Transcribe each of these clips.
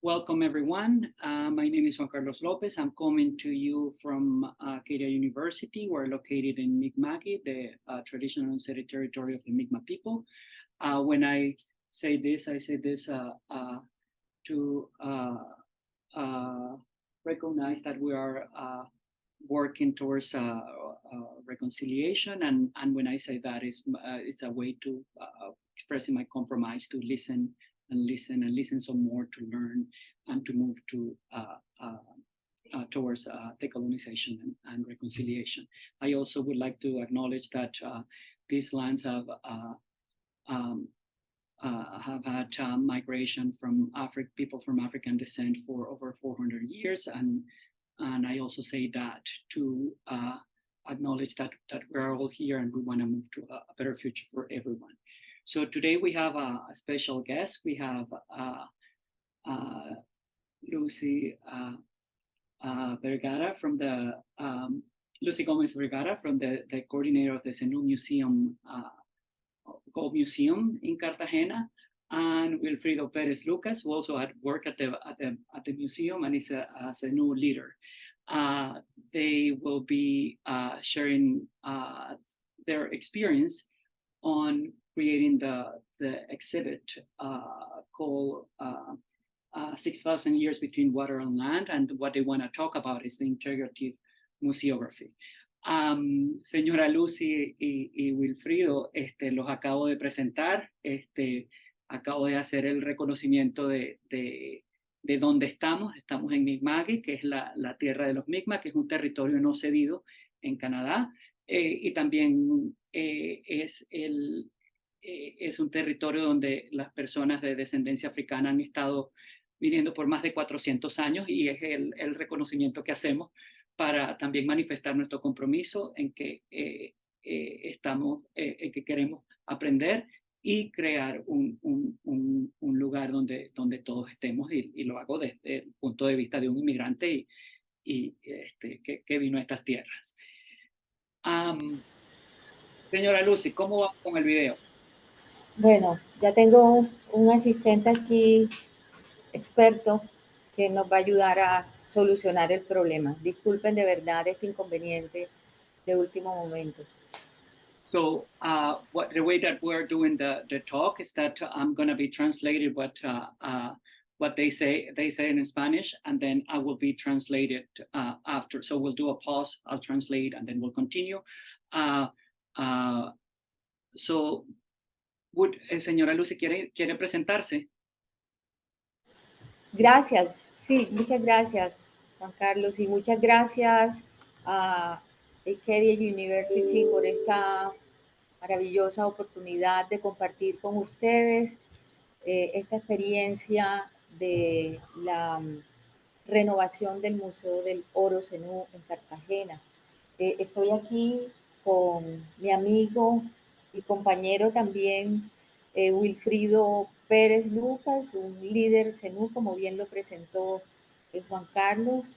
Welcome, everyone. My name is Juan Carlos Lopez. I'm coming to you from Acadia University. We're located in Mi'kma'ki, the traditional unceded territory of the Mi'kmaq people. When I say this to recognize that we are working towards reconciliation. And when I say that, it's a way to expressing my compromise to listen some more, to learn and to move to towards decolonization and reconciliation. I also would like to acknowledge that these lands have had migration from people from African descent for over 400 years, and I also say that to acknowledge that we're all here and we want to move to a better future for everyone. So today we have a special guest. We have Lucy Vergara from the Lucy Gomez Vergara from the coordinator of the Zenú Museum, Gold Museum in Cartagena, and Wilfrido Perez Lucas, who also had worked at the museum and is a Zenú leader. They will be sharing their experience on creating the exhibit called 6,000 Years Between Water and Land, and what they want to talk about is the integrative museography. Señora Lucy y Wilfrido, los acabo de presentar, acabo de hacer el reconocimiento de dónde estamos en Mi'kma'ki, que es la tierra de los Mi'kmaq, que es un territorio no cedido en Canadá, y también es un territorio donde las personas de descendencia africana han estado viviendo por más de 400 años, y es el reconocimiento que hacemos para también manifestar nuestro compromiso en que en que queremos aprender y crear un lugar donde todos estemos, y lo hago desde el punto de vista de un inmigrante que vino a estas tierras. Señora Lucy, ¿cómo va con el video? Bueno, ya tengo un asistente aquí, experto, que nos va a ayudar a solucionar el problema. Disculpen de verdad este inconveniente de último momento. So the way that we're doing the talk is that I'm going to be translating what they say in Spanish, and then I will be translated after. So we'll do a pause, I'll translate, and then we'll continue. Señora Lucy, ¿quiere presentarse? Gracias, sí, muchas gracias, Juan Carlos, y muchas gracias a Acadia University por esta maravillosa oportunidad de compartir con ustedes esta experiencia de la renovación del Museo del Oro Zenú en Cartagena. Estoy aquí con mi amigo y compañero también, Wilfrido Pérez Lucas, un líder Zenú, como bien lo presentó Juan Carlos,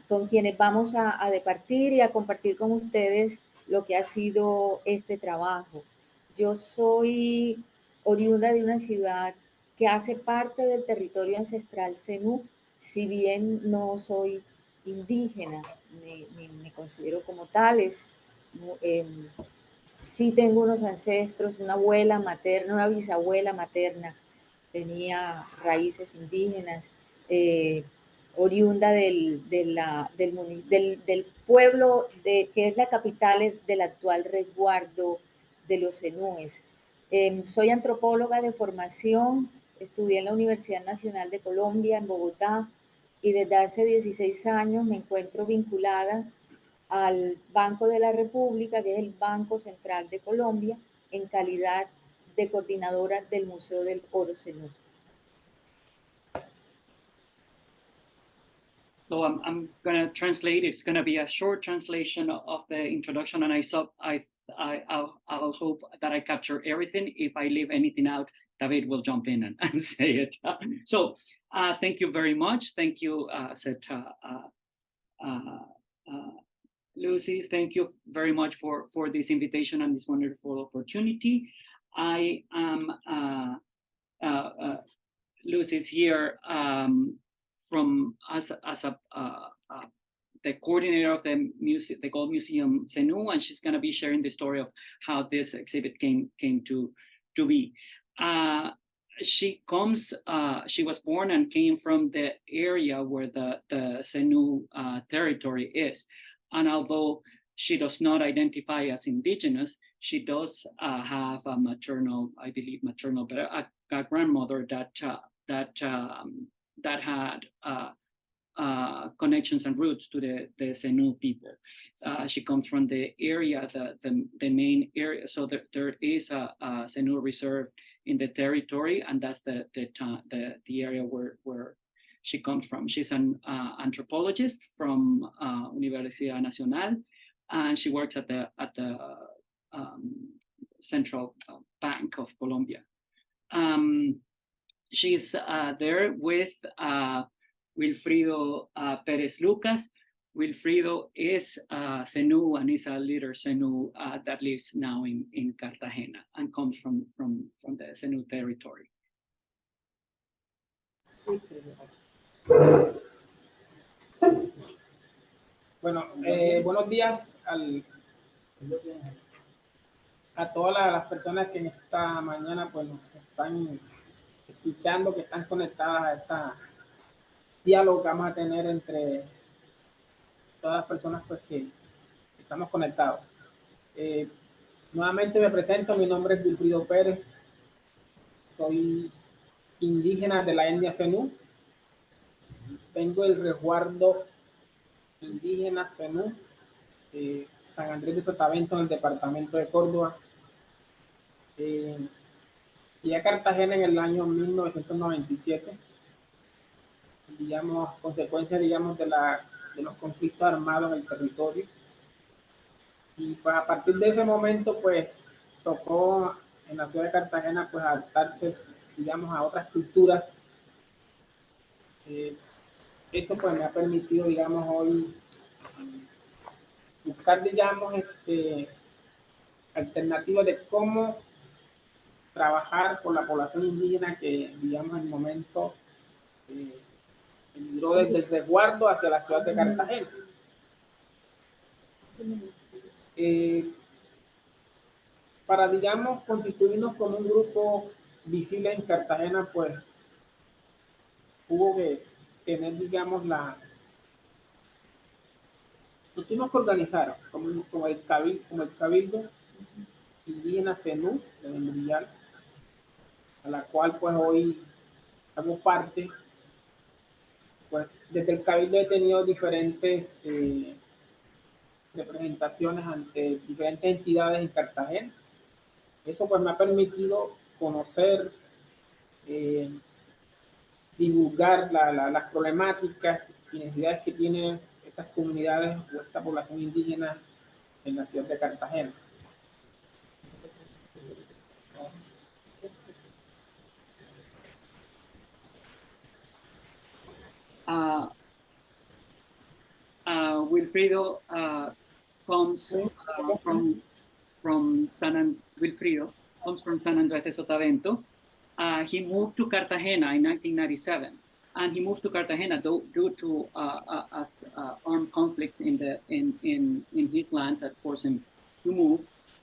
con quienes vamos a departir y a compartir con ustedes lo que ha sido este trabajo. Yo soy oriunda de una ciudad que hace parte del territorio ancestral Zenú, si bien no soy indígena, ni me considero como tales. Sí tengo unos ancestros, una abuela materna, una bisabuela materna, tenía raíces indígenas, oriunda del pueblo que es la capital del actual resguardo de los zenúes. Soy antropóloga de formación, estudié en la Universidad Nacional de Colombia, en Bogotá, y desde hace 16 años me encuentro vinculada al Banco de la República, que es el Banco Central de Colombia, en calidad de coordinadora del Museo del Oro Zenú. So I'm going to translate. It's going to be a short translation of the introduction, and I'll hope that I capture everything. If I leave anything out, David will jump in and say it. So thank you very much. Thank you, Lucy. Thank you very much for this invitation and this wonderful opportunity. I am Lucy's here from as the coordinator of the Gold Museum Senu, and she's going to be sharing the story of how this exhibit came to be. She was born and came from the area where the Senu territory is, and although she does not identify as indigenous, she does have a maternal, but a grandmother that had connections and roots to the Senu people. She comes from the area, the main area. So there is a Senu reserve in the territory, and that's the area where she comes from. She's an anthropologist from Universidad Nacional, and she works at the Central Bank of Colombia. She's there with Wilfrido Perez Lucas. Wilfrido is Senu and is a leader Senu that lives now in Cartagena and comes from the Senu territory. Bueno, buenos días a todas las personas que en esta mañana pues, nos están escuchando, que están conectadas a esta diálogo que vamos a tener entre todas las personas pues, que estamos conectados. Nuevamente me presento, mi nombre es Wilfrido Pérez, soy indígena de la etnia Zenú, vengo del resguardo indígena Zenú, San Andrés de Sotavento, en el departamento de Córdoba. Llegué a Cartagena en el año 1997, digamos, consecuencia, digamos, de los conflictos armados en el territorio. Y pues a partir de ese momento, pues, tocó en la ciudad de Cartagena, pues, adaptarse, digamos, a otras culturas. Eso, pues, me ha permitido, digamos, hoy buscar, digamos, alternativas de cómo trabajar con la población indígena que, digamos, en el momento emigró desde el resguardo hacia la ciudad de Cartagena. Para, digamos, constituirnos como un grupo visible en Cartagena, pues hubo que tener, digamos, nos tuvimos que organizar como el cabildo indígena Zenú de Membrillar, a la cual pues hoy hago parte. Pues desde el cabildo he tenido diferentes representaciones ante diferentes entidades en Cartagena. Eso pues me ha permitido conocer, divulgar las problemáticas y necesidades que tienen estas comunidades o esta población indígena en la ciudad de Cartagena. Wilfrido comes from Wilfrido comes from San Andrés de Sotavento. He moved to Cartagena in 1997, and he moved to Cartagena due to armed conflict in his lands that forced him to move.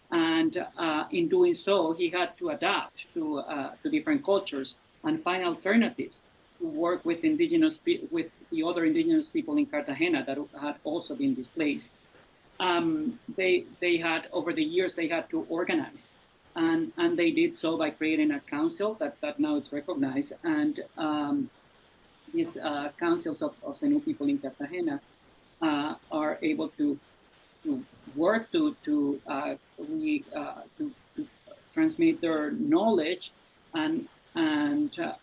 And in doing so, he had to adapt to different cultures and find alternatives to work with with the other indigenous people in Cartagena that had also been displaced. They had, over the years, they had to organize, and they did so by creating a council that now is recognized, and these councils of Zenú people in Cartagena are able to work to transmit their knowledge and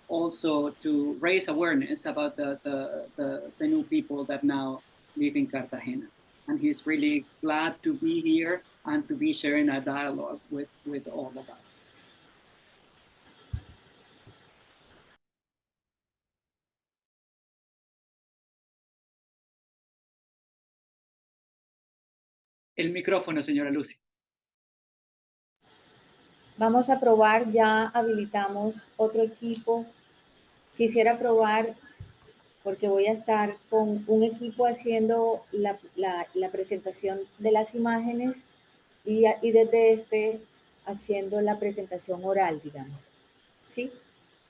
also to raise awareness about the Zenú people that now live in Cartagena. And he's really glad to be here and to be sharing a dialogue with all of us. El micrófono, señora Lucy. Vamos a probar, ya habilitamos otro equipo quisiera probar, porque voy a estar con un equipo haciendo la presentación de las imágenes y desde este haciendo la presentación oral, digamos. ¿Sí?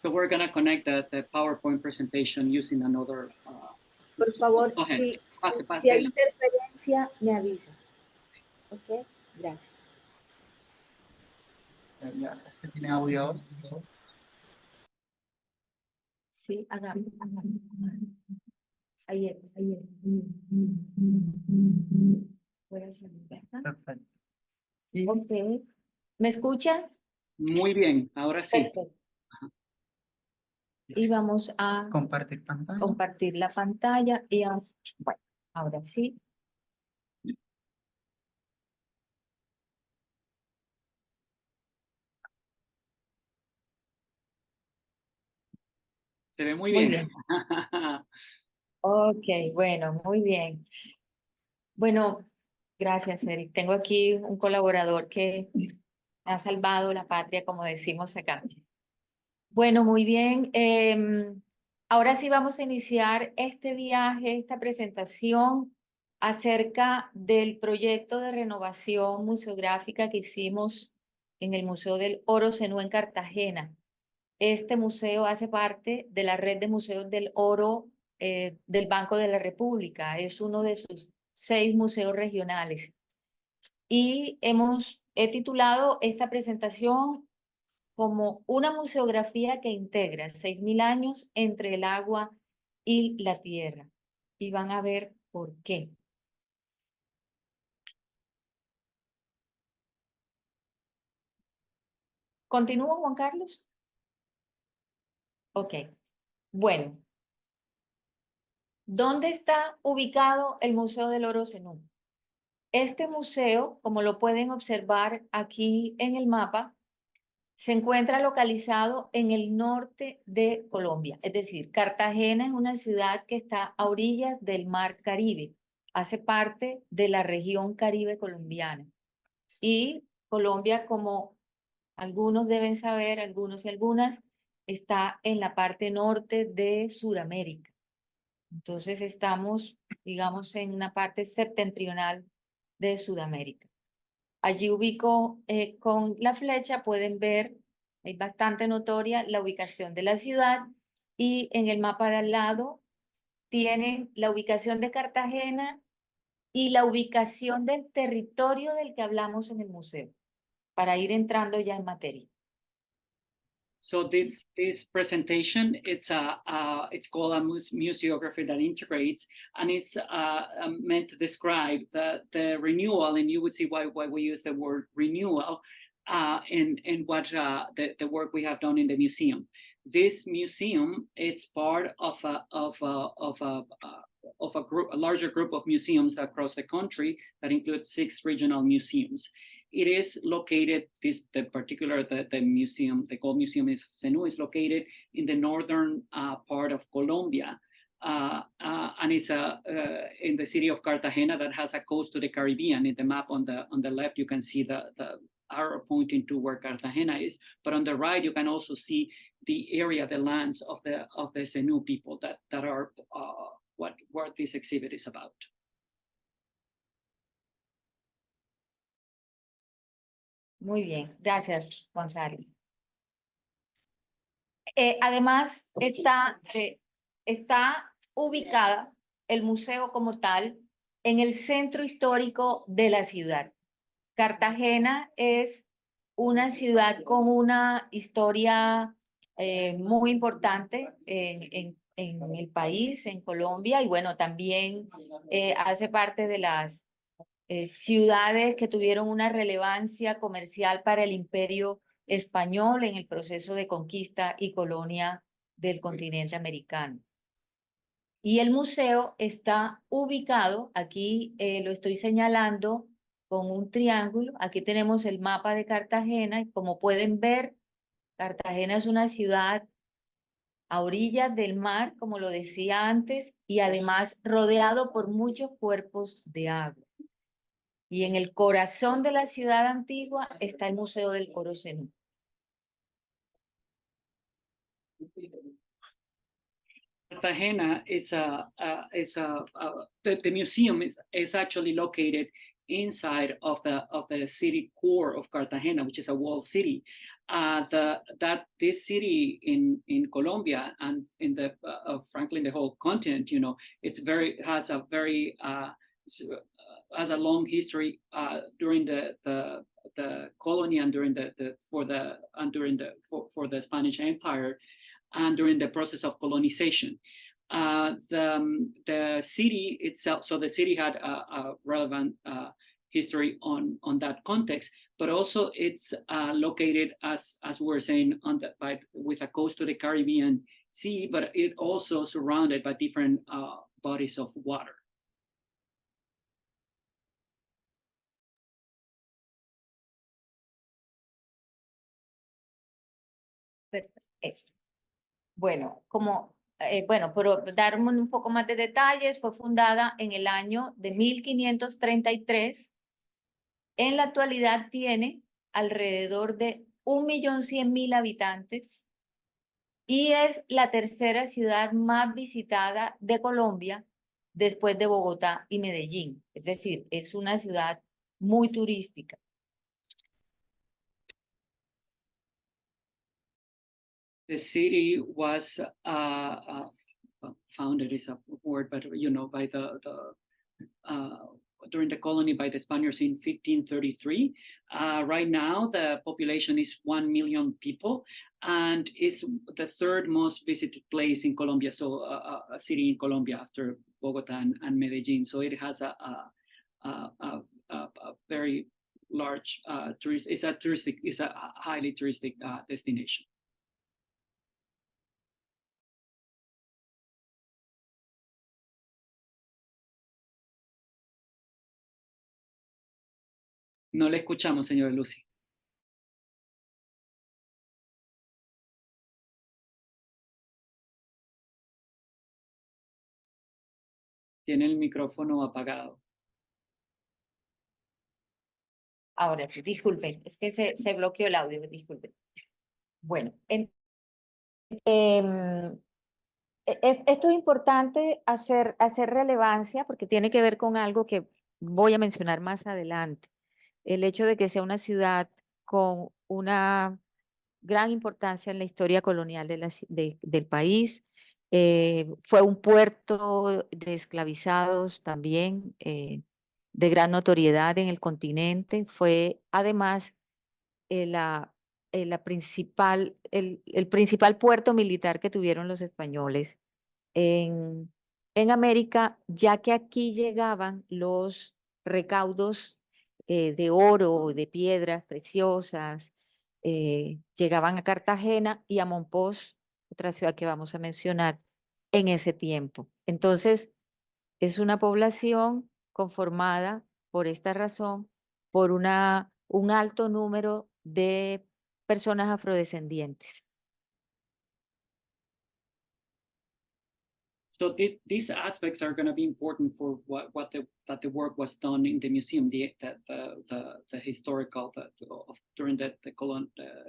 So we're going to connect the PowerPoint presentation using another. Por favor, Go ahead. si hay interferencia, me avisa. Ok, gracias. ¿Tiene audio? Sí, ayer. Voy a hacer, ¿verdad? Perfecto. Ok. ¿Me escuchan? Muy bien, ahora sí. Perfecto. Y vamos a Compartir pantalla. compartir la pantalla y bueno, ahora sí. Se ve muy Muy bien. bien. Ok, bueno, muy bien. Bueno, gracias, Eric. Tengo aquí un colaborador que ha salvado la patria, como decimos acá. Bueno, muy bien. Ahora sí vamos a iniciar este viaje, esta presentación acerca del proyecto de renovación museográfica que hicimos en el Museo del Oro Zenú en Cartagena. Este museo hace parte de la red de museos del oro del Banco de la República. Es uno de sus 6 museos regionales. Y he titulado esta presentación como una museografía que integra 6.000 años entre el agua y la tierra. Y van a ver por qué. ¿Continúo, Juan Carlos? Ok. Bueno, ¿dónde está ubicado el Museo del Oro Zenú? Este museo, como lo pueden observar aquí en el mapa, se encuentra localizado en el norte de Colombia. Es decir, Cartagena es una ciudad que está a orillas del Mar Caribe. Hace parte de la región Caribe colombiana. Y Colombia, como algunos deben saber, algunos y algunas, está en la parte norte de Sudamérica. Entonces estamos, digamos, en una parte septentrional de Sudamérica. Allí ubico con la flecha, pueden ver, es bastante notoria la ubicación de la ciudad y en el mapa de al lado tienen la ubicación de Cartagena y la ubicación del territorio del que hablamos en el museo, para ir entrando ya en materia. So this presentation, it's called a museography that integrates, and it's meant to describe the renewal, and you would see why we use the word renewal, and what the work we have done in the museum. This museum, it's part of a larger group of museums across the country that include 6 regional museums. It is located, the museum, the Gold Museum Zenú is located in the northern part of Colombia. And it's in the city of Cartagena that has a coast to the Caribbean. In the map on the left, you can see the arrow pointing to where Cartagena is. But on the right, you can also see the area, the lands of the Zenú people that are what this exhibit is about. Muy bien, gracias, Juan Carlos. Además, está ubicada el museo como tal en el centro histórico de la ciudad. Cartagena es una ciudad con una historia muy importante en el país, en Colombia, y bueno, también hace parte de las ciudades que tuvieron una relevancia comercial para el imperio español en el proceso de conquista y colonia del continente americano. Y el museo está ubicado, aquí lo estoy señalando con un triángulo, aquí tenemos el mapa de Cartagena, y como pueden ver, Cartagena es una ciudad a orillas del mar, como lo decía antes, y además rodeado por muchos cuerpos de agua. Y en el corazón de la ciudad antigua está el Museo del Oro Zenú. Cartagena is the museum is actually located inside of the city core of Cartagena, which is a walled city. This city in Colombia and in the frankly in the whole continent, you know, has a long history during the colony and during for the Spanish Empire and during the process of colonization. The city itself, so the city had a relevant history on that context, but also it's located as we're saying with a coast to the Caribbean Sea, but it also surrounded by different bodies of water. Perfecto. Bueno, por dar un poco más de detalles, fue fundada en el año de 1533. En la actualidad tiene alrededor de 1.100.000 habitantes y es la tercera ciudad más visitada de Colombia después de Bogotá y Medellín. Es decir, es una ciudad muy turística. The city was founded is a word, but you know, by during the colony by the Spaniards in 1533. Right now, the population is 1 million people, and is the third most visited place in Colombia. So a city in Colombia after Bogota and Medellin. So it has a very large it's a highly touristic destination. No le escuchamos, señora Lucy. Tiene el micrófono apagado. Ahora sí, disculpen, es que se bloqueó el audio, disculpen. Bueno, esto es importante hacer relevancia porque tiene que ver con algo que voy a mencionar más adelante. El hecho de que sea una ciudad con una gran importancia en la historia colonial del país. Fue un puerto de esclavizados también, de gran notoriedad en el continente. Fue además el principal puerto militar que tuvieron los españoles en América, ya que aquí llegaban los recaudos de oro, de piedras preciosas, llegaban a Cartagena y a Mompox, otra ciudad que vamos a mencionar, en ese tiempo. Entonces, es una población conformada por esta razón, por un alto número de personas afrodescendientes. So these aspects are going to be important for that the work was done in the museum, the historical during the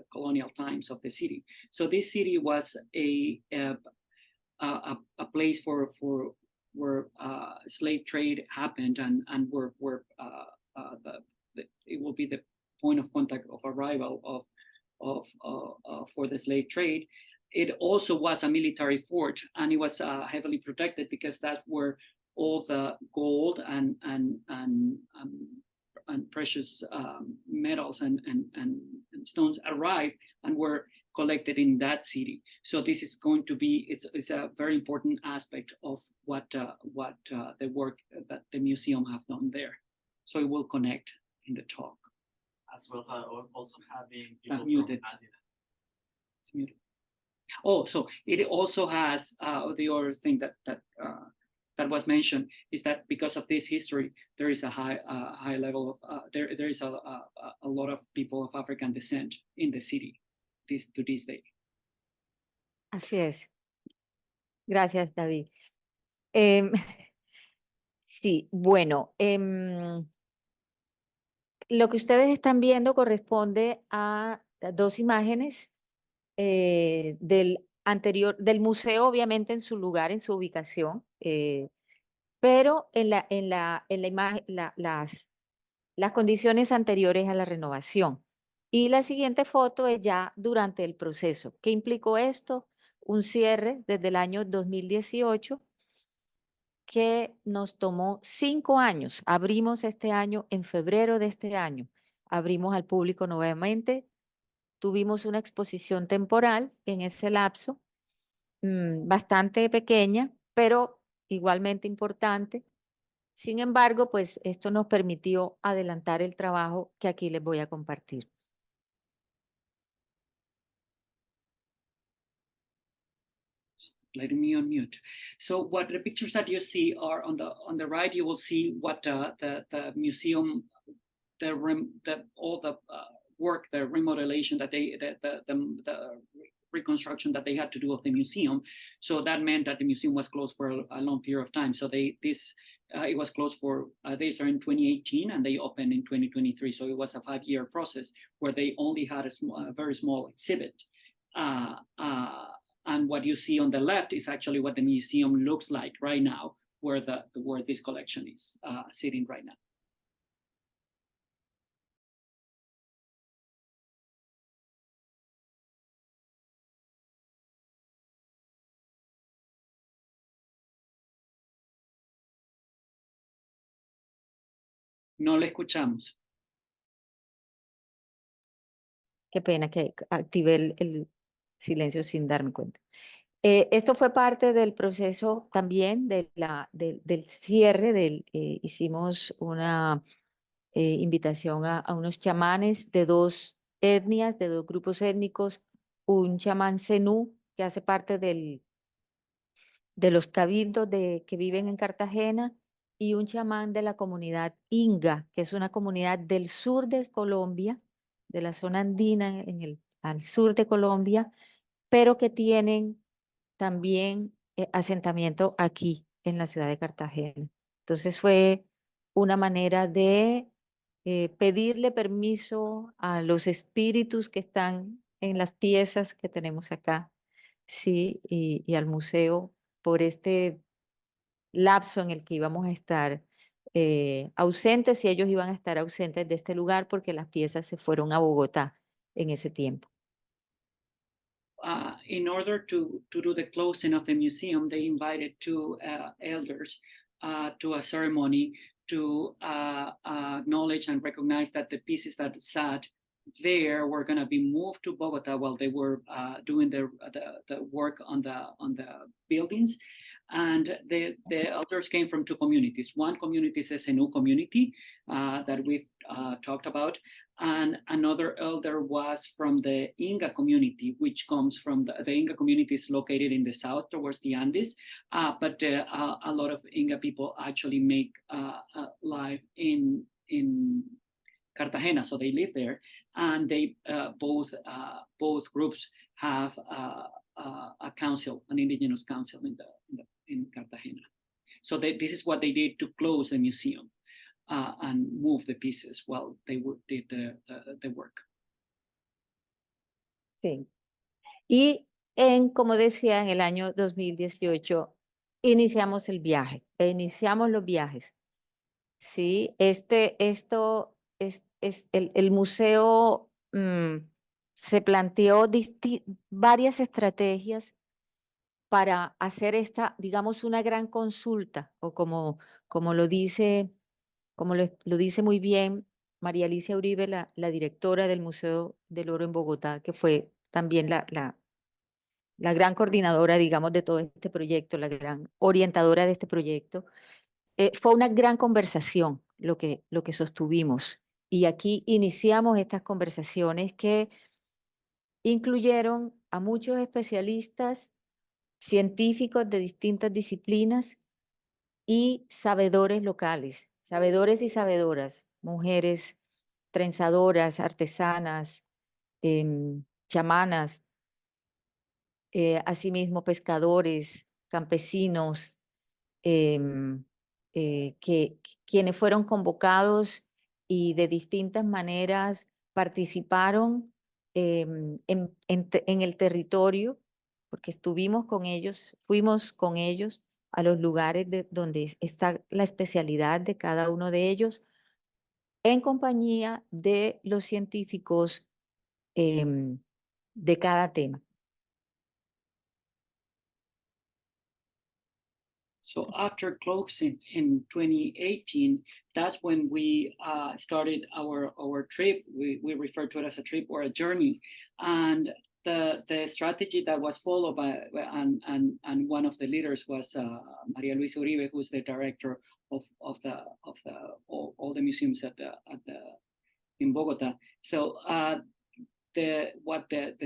colonial times of the city. So this city was a place where slave trade happened and where it will be the point of contact of arrival for the slave trade. It also was a military fort, and it was heavily protected because that's where all the gold and precious metals and stones arrived and were collected in that city. So this is going to be it's a very important aspect of what the work that the museum have done there. So it will connect in the talk. As well as also having people muted. It's muted. Oh, so it also has the other thing that was mentioned is that because of this history, there is a high level of there is a lot of people of African descent in the city to this day. Así es. Gracias, David. Sí, bueno, lo que ustedes están viendo corresponde a dos imágenes del anterior del museo, obviamente en su lugar, en su ubicación, pero en la imagen, las condiciones anteriores a la renovación. Y la siguiente foto es ya durante el proceso. ¿Qué implicó esto? Un cierre desde el año 2018 que nos tomó 5 años. Abrimos este año, en febrero de este año, abrimos al público nuevamente. Tuvimos una exposición temporal en ese lapso, bastante pequeña, pero igualmente importante. Sin embargo, pues esto nos permitió adelantar el trabajo que aquí les voy a compartir. Letting me unmute. So what the pictures that you see are on the right, you will see what the museum, all the work, the remodelation that the reconstruction that they had to do of the museum. So that meant that the museum was closed for a long period of time. So it was closed for, they started in 2018 and they opened in 2023. So it was a 5-year process where they only had a very small exhibit. And what you see on the left is actually what the museum looks like right now, where this collection is sitting right now. No le escuchamos. Qué pena que activé el silencio sin darme cuenta. Esto fue parte del proceso también del cierre. Hicimos una invitación a unos chamanes de 2 etnias, de 2 grupos étnicos, un chamán zenú que hace parte de los cabildos que viven en Cartagena y un chamán de la comunidad Inga, que es una comunidad del sur de Colombia, de la zona andina al sur de Colombia, pero que tienen también asentamiento aquí en la ciudad de Cartagena. Entonces fue una manera de pedirle permiso a los espíritus que están en las piezas que tenemos acá, sí, y al museo por este lapso en el que íbamos a estar ausentes y ellos iban a estar ausentes de este lugar porque las piezas se fueron a Bogotá en ese tiempo. In order to do the closing of the museum, they invited 2 elders to a ceremony to acknowledge and recognize that the pieces that sat there were going to be moved to Bogota while they were doing the work on the buildings. And the elders came from 2 communities. One community is a Zenú community that we've talked about, and another elder was from the Inga community, which comes from the Inga community is located in the south towards the Andes, but a lot of Inga people actually make life in Cartagena, so they live there, and they both groups have a council, an indigenous council in Cartagena. So this is what they did to close the museum. And move the pieces while they did the work. Sí. Y como decía, en el año 2018 iniciamos el viaje, iniciamos los viajes. Sí, el museo se planteó varias estrategias para hacer esta, digamos, una gran consulta, o como lo dice muy bien María Alicia Uribe, la directora del Museo del Oro en Bogotá, que fue también la gran coordinadora, digamos, de todo este proyecto, la gran orientadora de este proyecto. Fue una gran conversación lo que sostuvimos. Y aquí iniciamos estas conversaciones que incluyeron a muchos especialistas, científicos de distintas disciplinas y sabedores locales, sabedores y sabedoras, mujeres trenzadoras, artesanas, chamanas, asimismo pescadores, campesinos, quienes fueron convocados y de distintas maneras participaron en el territorio porque estuvimos con ellos, fuimos con ellos a los lugares donde está la especialidad de cada uno de ellos, en compañía de los científicos de cada tema. So after closing in 2018, that's when we started our trip. We refer to it as a trip or a journey. And the strategy that was followed by and one of the leaders was Maria Luisa Uribe, who's the director of all the museums in Bogota. So the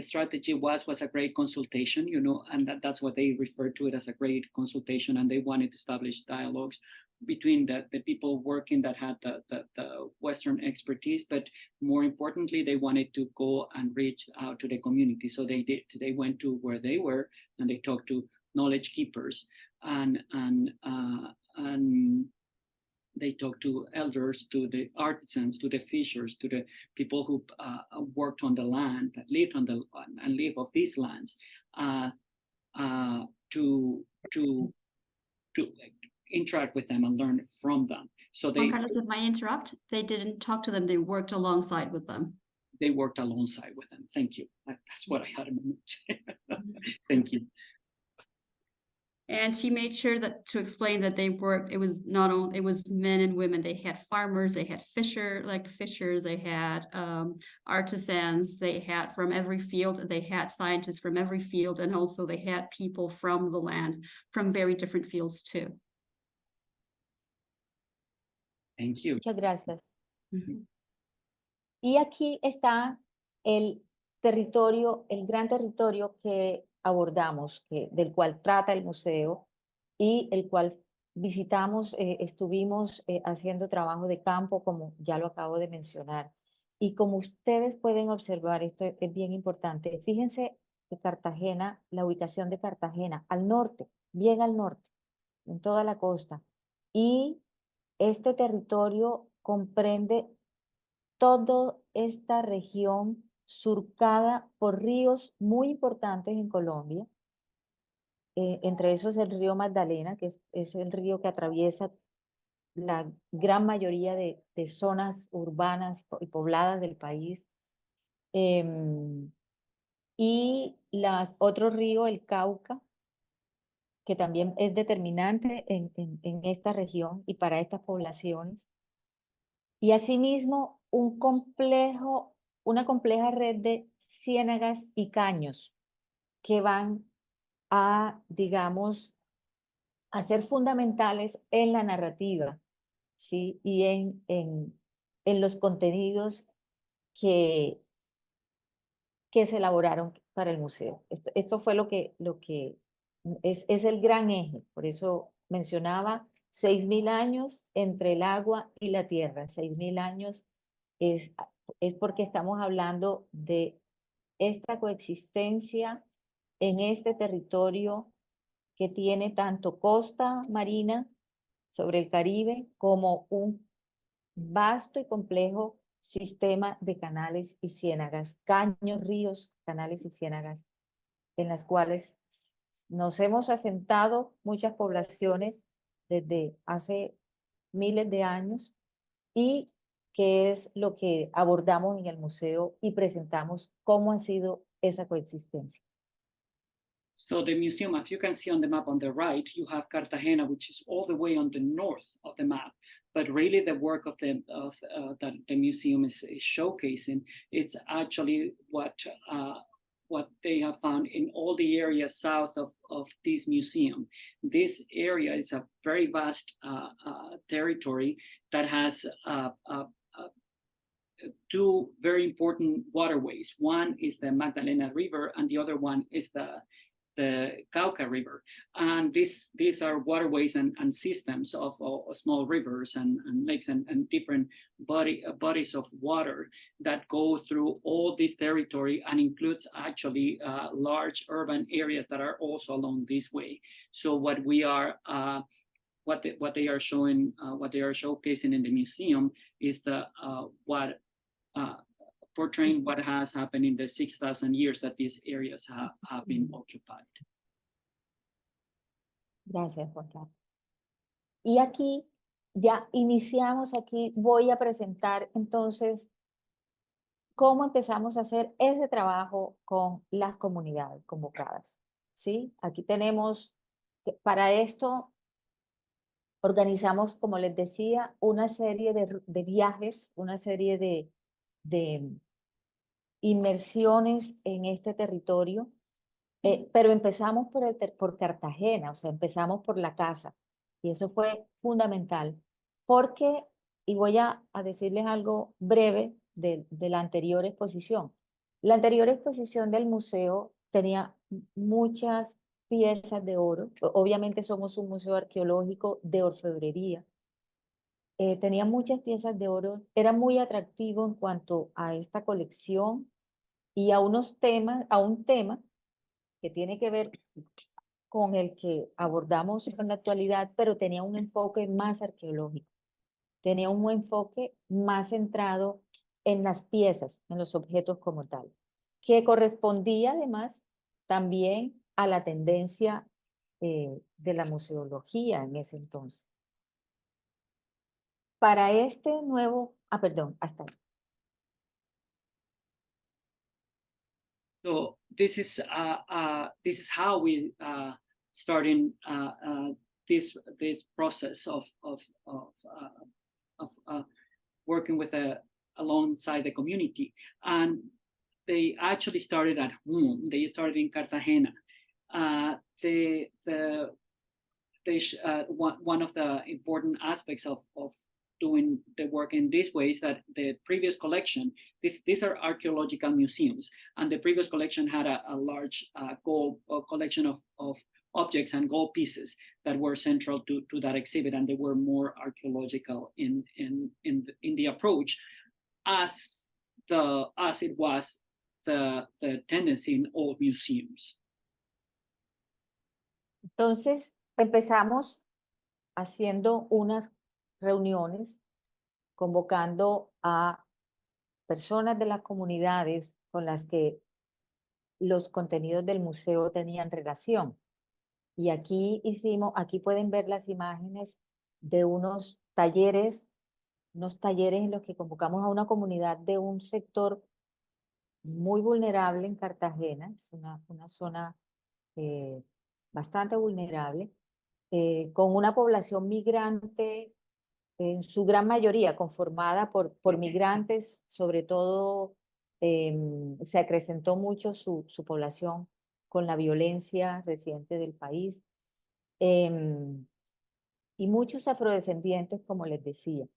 strategy was a great consultation, you know, and that's what they referred to it as, a great consultation, and they wanted to establish dialogues between the people working that had the Western expertise, but more importantly, they wanted to go and reach out to the community. So they went to where they were and they talked to knowledge keepers and they talk to elders, to the artisans, to the fishers, to the people who worked on the land, that lived on the and live of these lands, to interact with them and learn from them. So Juan Carlos, if I interrupt, they didn't talk to them, they worked alongside with them. They worked alongside with them. Thank you. That's what I had in mind. Thank you. And she made sure that to explain that they worked, it was not only, it was men and women. They had farmers, they had fishers, they had artisans, they had from every field, they had scientists from every field, and also they had people from the land, from very different fields too. Thank you. Muchas gracias. Y aquí está el territorio, el gran territorio que abordamos, del cual trata el museo y el cual visitamos, estuvimos haciendo trabajo de campo, como ya lo acabo de mencionar. Y como ustedes pueden observar, esto es bien importante, fíjense que Cartagena, la ubicación de Cartagena, al norte, bien al norte, en toda la costa. Y este territorio comprende toda esta región surcada por ríos muy importantes en Colombia. Entre esos el río Magdalena, que es el río que atraviesa la gran mayoría de zonas urbanas y pobladas del país. Y otro río, el Cauca, que también es determinante en esta región y para estas poblaciones. Y asimismo, una compleja red de ciénagas y caños que van a, digamos, a ser fundamentales en la narrativa, ¿sí? Y en los contenidos que se elaboraron para el museo. Esto fue lo que es el gran eje, por eso mencionaba 6.000 años entre el agua y la tierra. 6.000 años es porque estamos hablando de esta coexistencia en este territorio que tiene tanto costa marina sobre el Caribe como un vasto y complejo sistema de canales y ciénagas, caños, ríos, canales y ciénagas, en las cuales nos hemos asentado muchas poblaciones desde hace miles de años y que es lo que abordamos en el museo y presentamos cómo ha sido esa coexistencia. So the museum, as you can see on the map on the right, you have Cartagena, which is all the way on the north of the map. But really, the work of that the museum is showcasing, it's actually what they have found in all the areas south of this museum. This area is a very vast territory that has two very important waterways. One is the Magdalena River, and the other one is the Cauca River. And these are waterways and systems of small rivers and lakes and different bodies of water that go through all this territory and includes actually large urban areas that are also along this way. So what we are what they are showing, what they are showcasing in the museum is portraying what has happened in the 6,000 years that these areas have been occupied. Gracias, Juan Carlos. Y aquí, ya iniciamos aquí, voy a presentar entonces cómo empezamos a hacer ese trabajo con las comunidades convocadas, ¿sí? Aquí tenemos, para esto, organizamos, como les decía, una serie de viajes, una serie de inmersiones en este territorio, pero empezamos por Cartagena, o sea, empezamos por la casa, y eso fue fundamental, porque, y voy a decirles algo breve de la anterior exposición. La anterior exposición del museo tenía muchas piezas de oro, obviamente somos un museo arqueológico de orfebrería, tenía muchas piezas de oro, era muy atractivo en cuanto a esta colección y a unos temas, a un tema que tiene que ver con el que abordamos en la actualidad, pero tenía un enfoque más arqueológico, tenía un enfoque más centrado en las piezas, en los objetos como tal, que correspondía además también a la tendencia de la museología en ese entonces. Para este nuevo, perdón, hasta ahí. So this is how we starting this process of working with alongside the community, and they actually started at home. They started in Cartagena. One of the important aspects of doing the work in this way is that the previous collection, these are archaeological museums, and the previous collection had a large gold collection of objects and gold pieces that were central to that exhibit, and they were more archaeological in the approach, as it was the tendency in all museums. Entonces empezamos haciendo unas reuniones, convocando a personas de las comunidades con las que los contenidos del museo tenían relación. Y aquí pueden ver las imágenes de unos talleres en los que convocamos a una comunidad de un sector muy vulnerable en Cartagena, es una zona bastante vulnerable, con una población migrante en su gran mayoría conformada por migrantes, sobre todo se acrecentó mucho su población con la violencia reciente del país, y muchos afrodescendientes, como les decía.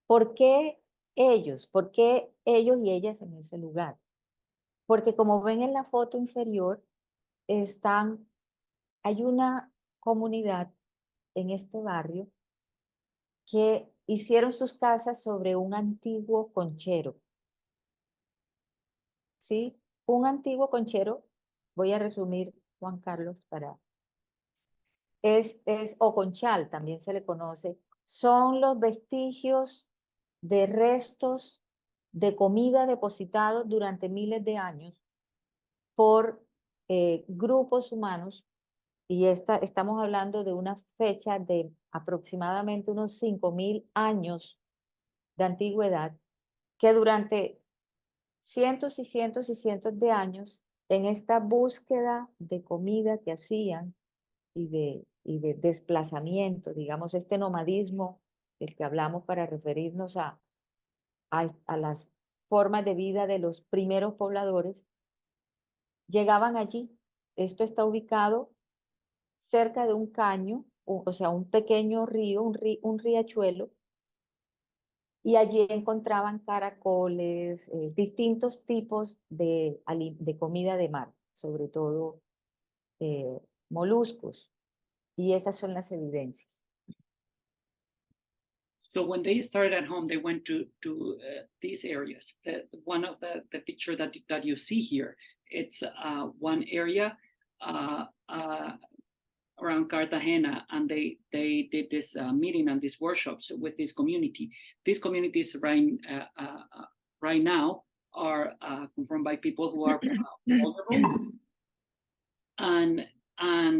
¿Por qué ellos? ¿Por qué ellos y ellas en ese lugar? Porque como ven en la foto inferior, hay una comunidad en este barrio que hicieron sus casas sobre un antiguo conchero. ¿Sí? Un antiguo conchero, voy a resumir, Juan Carlos, o conchal, también se le conoce, son los vestigios de restos de comida depositados durante miles de años por grupos humanos, y estamos hablando de una fecha de aproximadamente unos 5.000 años de antigüedad, que durante cientos y cientos y cientos de años, en esta búsqueda de comida que hacían y de desplazamiento, digamos, este nomadismo del que hablamos para referirnos a las formas de vida de los primeros pobladores, llegaban allí. Esto está ubicado cerca de un caño, o sea, un pequeño río, un riachuelo, y allí encontraban caracoles, distintos tipos de comida de mar, sobre todo moluscos, y esas son las evidencias. So when they started at home, they went to these areas. One of the picture that you see here, it's one area around Cartagena, and they did this meeting and these workshops with this community. These communities right now are confirmed by people who are vulnerable, and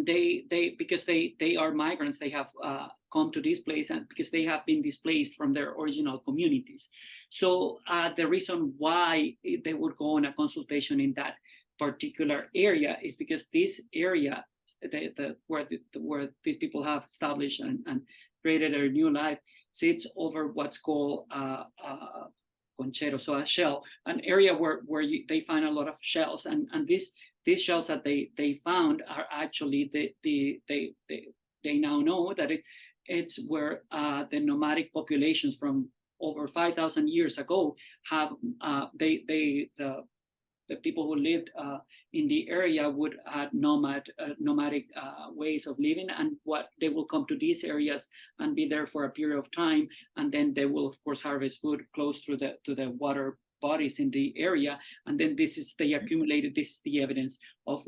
they because they are migrants, they have come to this place, and because they have been displaced from their original communities. So the reason why they would go on a consultation in that particular area is because this area, where these people have established and created a new life, sits over what's called conchero, so a shell, an area where they find a lot of shells, and these shells that they found are actually they now know that it's where the nomadic populations from over 5,000 years ago have the people who lived in the area would have nomadic ways of living, and what they will come to these areas and be there for a period of time, and then they will of course harvest food close to the water bodies in the area, and then this is the evidence of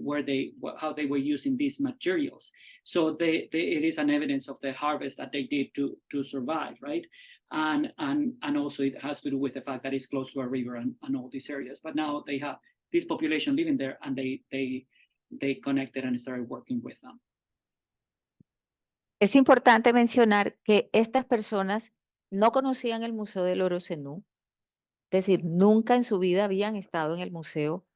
how they were using these materials. So it is an evidence of the harvest that they did to survive, right? And also it has to do with the fact that it's close to a river and all these areas. But now they have this population living there, and they connected and started working with them. Es importante mencionar que estas personas no conocían el Museo del Oro Zenú, es decir, nunca en su vida habían estado en el museo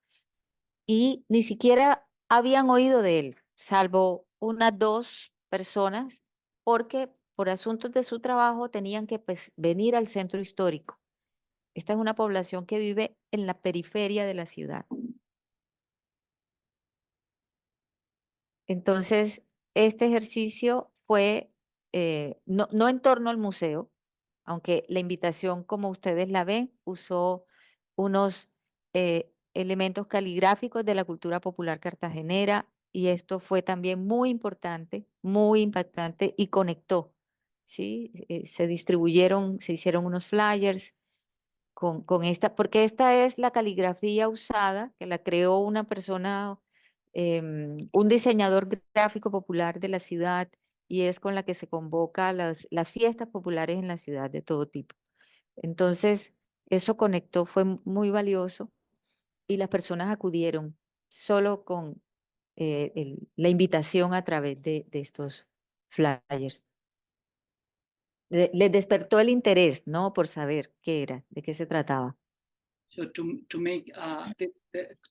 y ni siquiera habían oído de él, salvo unas 2 personas, porque por asuntos de su trabajo tenían que venir al centro histórico. Esta es una población que vive en la periferia de la ciudad. Entonces, este ejercicio fue no en torno al museo, aunque la invitación, como ustedes la ven, usó unos elementos caligráficos de la cultura popular cartagenera, y esto fue también muy importante, muy impactante, y conectó, ¿sí? Se distribuyeron, se hicieron unos flyers con esta, porque esta es la caligrafía usada, que la creó una persona, un diseñador gráfico popular de la ciudad, y es con la que se convoca las fiestas populares en la ciudad de todo tipo. Entonces, eso conectó, fue muy valioso, y las personas acudieron solo con la invitación a través de estos flyers. Les despertó el interés, ¿no? Por saber qué era, de qué se trataba. So to make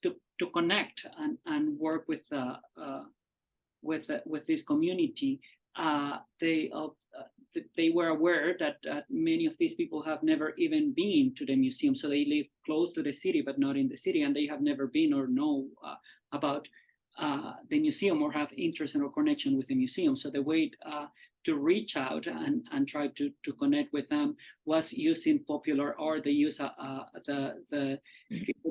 to connect and work with this community, they were aware that many of these people have never even been to the museum. So they live close to the city, but not in the city, and they have never been or know about the museum or have interest or connection with the museum. So the way to reach out and try to connect with them was using popular art. They use the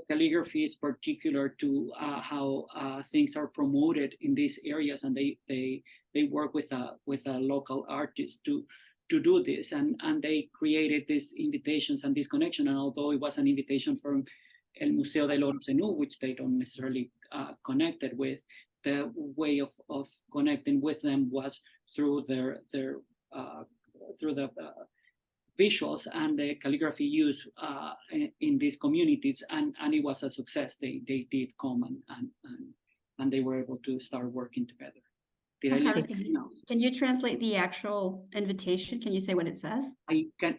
calligraphy is particular to how things are promoted in these areas, and they work with a local artist to do this, and they created these invitations and this connection. And although it was an invitation from El Museo del Oro Zenú, which they don't necessarily connected with, the way of connecting with them was through through the visuals and the calligraphy used in these communities, and it was a success. They did come and they were able to start working together. Did I leave Carlos, anything else? can you translate the actual invitation? Can you say what it says?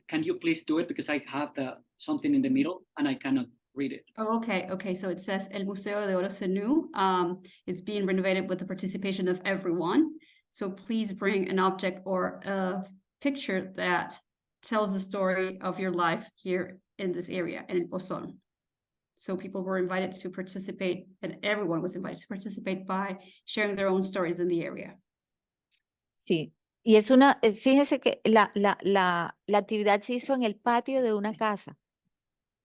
Can you please do it, because I have something in the middle and I cannot read it. Oh, okay. So it says El Museo de Oro Zenú is being renovated with the participation of everyone. So please bring an object or a picture that tells the story of your life here in this area, in El Pozón. So people were invited to participate, and everyone was invited to participate by sharing their own stories in the area. Sí, y fíjense que la actividad se hizo en el patio de una casa.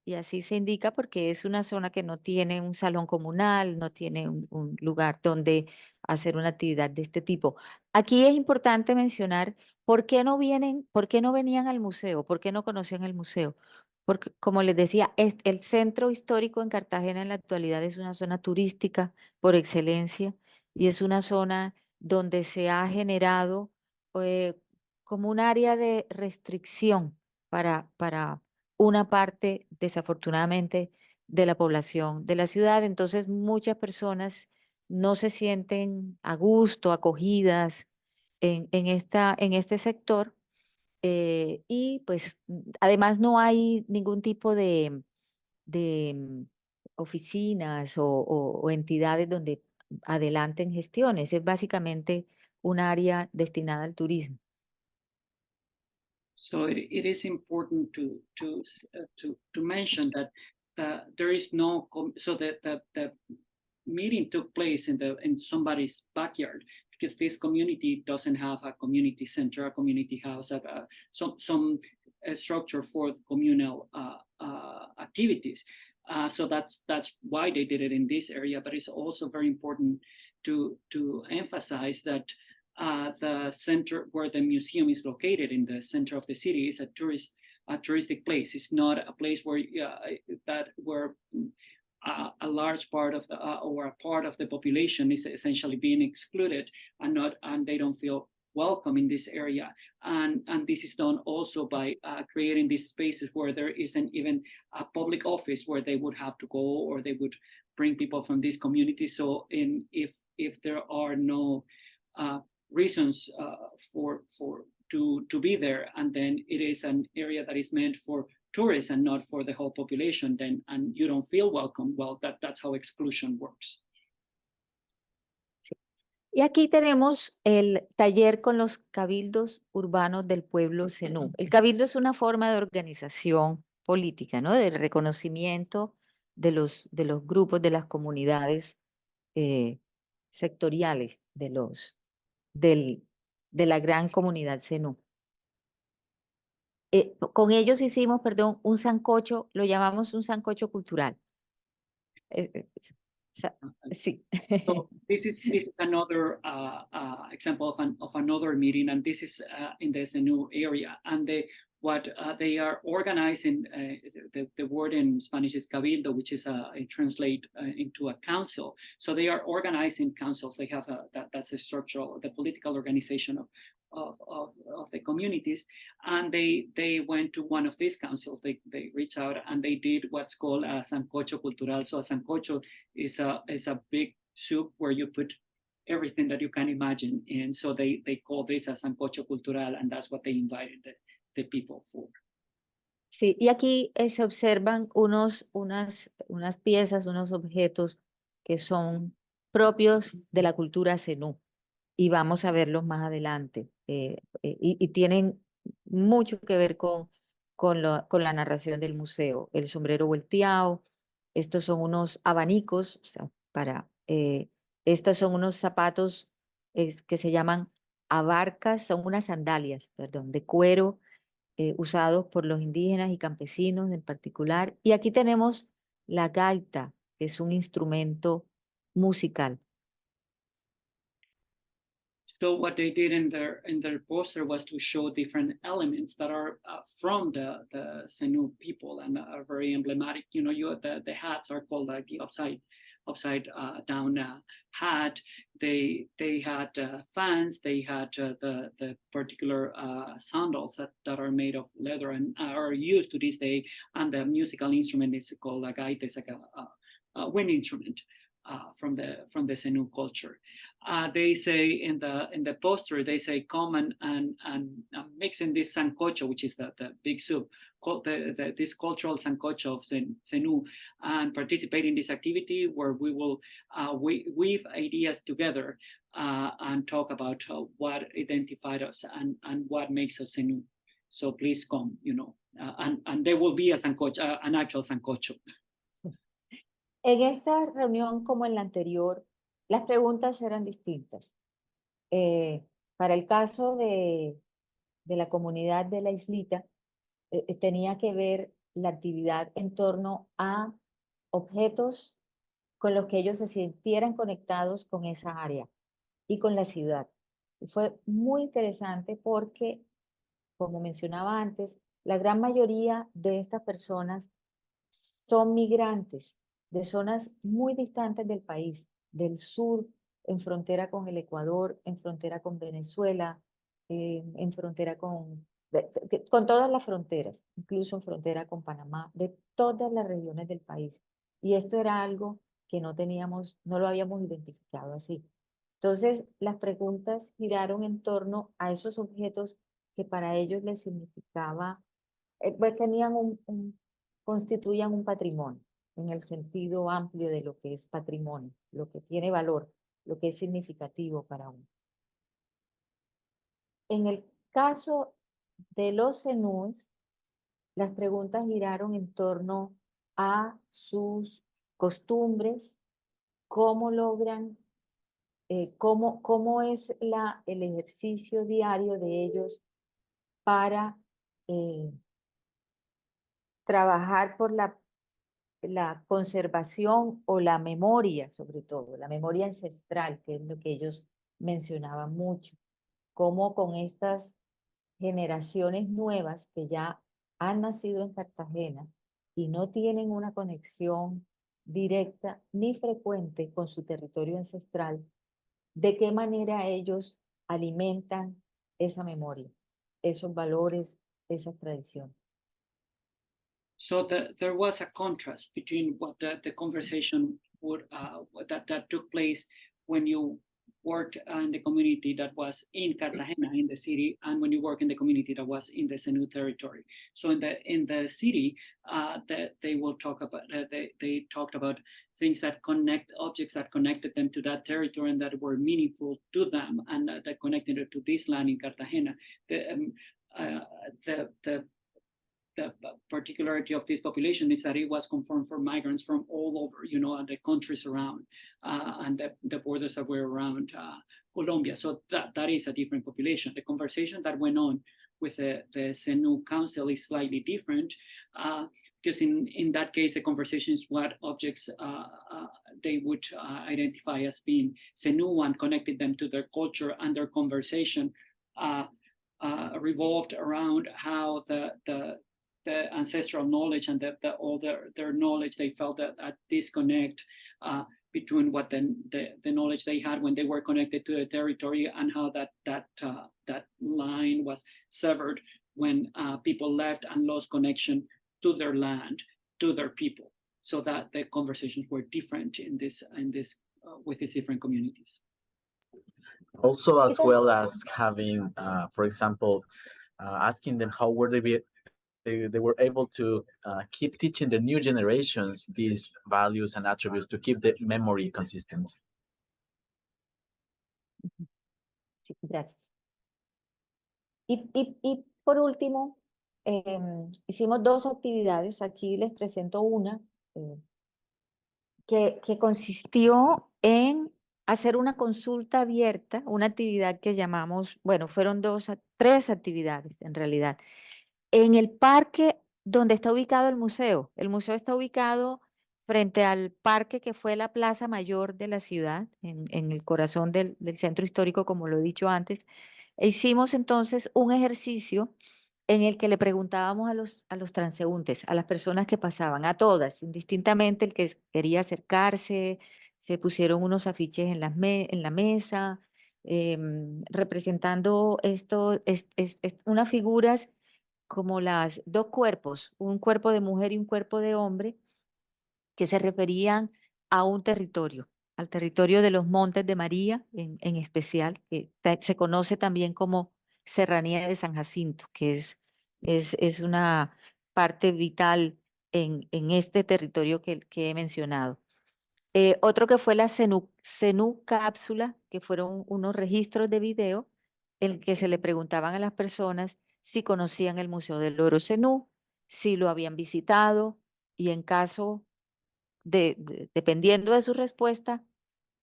Y así se indica porque es una zona que no tiene un salón comunal, no tiene un lugar donde hacer una actividad de este tipo. Aquí es importante mencionar por qué no venían al museo, por qué no conocían el museo. Porque, como les decía, el centro histórico en Cartagena en la actualidad es una zona turística por excelencia, y es una zona donde se ha generado como un área de restricción para una parte, desafortunadamente, de la población de la ciudad. Entonces, muchas personas no se sienten a gusto, acogidas en este sector. Y pues además no hay ningún tipo de oficinas o entidades donde adelanten gestiones. Es básicamente un área destinada al turismo. So it is important to mention that there is no so that the meeting took place in somebody's backyard, because this community doesn't have a community center, a community house, some structure for communal activities. So that's why they did it in this area. But it's also very important to emphasize that the center where the museum is located in the center of the city is a touristic place. It's not a place where a large part of the or a part of the population is essentially being excluded and they don't feel welcome in this area. And this is done also by creating these spaces where there isn't even a public office where they would have to go, or they would bring people from this community. So if there are no reasons to be there, and then it is an area that is meant for tourists and not for the whole population, then and you don't feel welcome, well, that's how exclusion works. Y aquí tenemos el taller con los cabildos urbanos del pueblo zenú. El cabildo es una forma de organización política, ¿no? De reconocimiento de los grupos, de las comunidades sectoriales de la gran comunidad zenú. Con ellos hicimos, perdón, un sancocho, lo llamamos un sancocho cultural. Sí. So this is another example of another meeting, and this is in the Zenú area. And what they are organizing, the word in Spanish is cabildo, which is translate into a council. So they are organizing councils. They have that's a structural, the political organization of the communities, and they went to one of these councils. They reached out and they did what's called a sancocho cultural. So a sancocho is a big soup where you put everything that you can imagine, and so they call this a sancocho cultural, and that's what they invited the people for. Sí, y aquí se observan unas piezas, unos objetos que son propios de la cultura zenú, y vamos a verlos más adelante. Y tienen mucho que ver con la narración del museo. El sombrero volteado, estos son unos abanicos, o sea, estos son unos zapatos que se llaman abarcas, son unas sandalias, perdón, de cuero, usados por los indígenas y campesinos en particular. Y aquí tenemos la gaita, que es un instrumento musical. So what they did in their poster was to show different elements that are from the Zenú people and are very emblematic. You know, the hats are called like the upside down hat. They had fans. They had the particular sandals that are made of leather and are used to this day. And the musical instrument is called a gaita. It's like a wind instrument. From the Zenú culture, they say in the poster, they say come and mix in this sancocho, which is the big soup, this cultural sancocho of Zenú, and participate in this activity where we will weave ideas together and talk about what identified us and what makes us Zenú. So please come, you know, and there will be a sancocho, an actual sancocho. En esta reunión, como en la anterior, las preguntas eran distintas. Para el caso de la comunidad de la islita, tenía que ver la actividad en torno a objetos con los que ellos se sintieran conectados con esa área y con la ciudad. Y fue muy interesante porque, como mencionaba antes, la gran mayoría de estas personas son migrantes de zonas muy distantes del país, del sur, en frontera con el Ecuador, en frontera con Venezuela, en frontera con todas las fronteras, incluso en frontera con Panamá, de todas las regiones del país. Y esto era algo que no teníamos, no lo habíamos identificado así. Entonces, las preguntas giraron en torno a esos objetos que para ellos les significaba, pues tenían constituían un patrimonio, en el sentido amplio de lo que es patrimonio, lo que tiene valor, lo que es significativo para uno. En el caso de los zenúes, las preguntas giraron en torno a sus costumbres, cómo logran, cómo es el ejercicio diario de ellos para trabajar por la conservación o la memoria, sobre todo, la memoria ancestral, que es lo que ellos mencionaban mucho, cómo con estas generaciones nuevas que ya han nacido en Cartagena y no tienen una conexión directa ni frecuente con su territorio ancestral, de qué manera ellos alimentan esa memoria, esos valores, esas tradiciones. So there was a contrast between what the conversation that took place when you worked in the community that was in Cartagena, in the city, and when you work in the community that was in the Senu territory. So in the city, they will talk about they talked about things that connect objects that connected them to that territory and that were meaningful to them, and that connected it to this land in Cartagena. The particularity of this population is that it was conformed for migrants from all over, and the countries around, and the borders that were around Colombia. So that is a different population. The conversation that went on with the Senu Council is slightly different, because in that case, the conversation is what objects they would identify as being Senu and connected them to their culture, and their conversation revolved around how the ancestral knowledge and all their knowledge, they felt that disconnect between what the knowledge they had when they were connected to the territory, and how that line was severed when people left and lost connection to their land, to their people. So that the conversations were different in this with these different communities. Also, as well as having, for example, asking them how were they were able to keep teaching the new generations these values and attributes to keep the memory consistent. Sí, gracias. Y por último, hicimos dos actividades. Aquí les presento una que consistió en hacer una consulta abierta, una actividad que llamamos, bueno, fueron tres actividades en realidad. En el parque donde está ubicado el museo. El museo está ubicado frente al parque que fue la Plaza Mayor de la ciudad, en el corazón del centro histórico, como lo he dicho antes. E hicimos entonces un ejercicio en el que le preguntábamos a los transeúntes, a las personas que pasaban, a todas, indistintamente el que quería acercarse, se pusieron unos afiches en la mesa, representando unas figuras como las dos cuerpos, un cuerpo de mujer y un cuerpo de hombre, que se referían a un territorio, al territorio de los Montes de María en especial, que se conoce también como Serranía de San Jacinto, que es una parte vital en este territorio que he mencionado. Otro que fue la Zenú Cápsula, que fueron unos registros de video en el que se le preguntaban a las personas si conocían el Museo del Oro Zenú, si lo habían visitado y en caso dependiendo de su respuesta,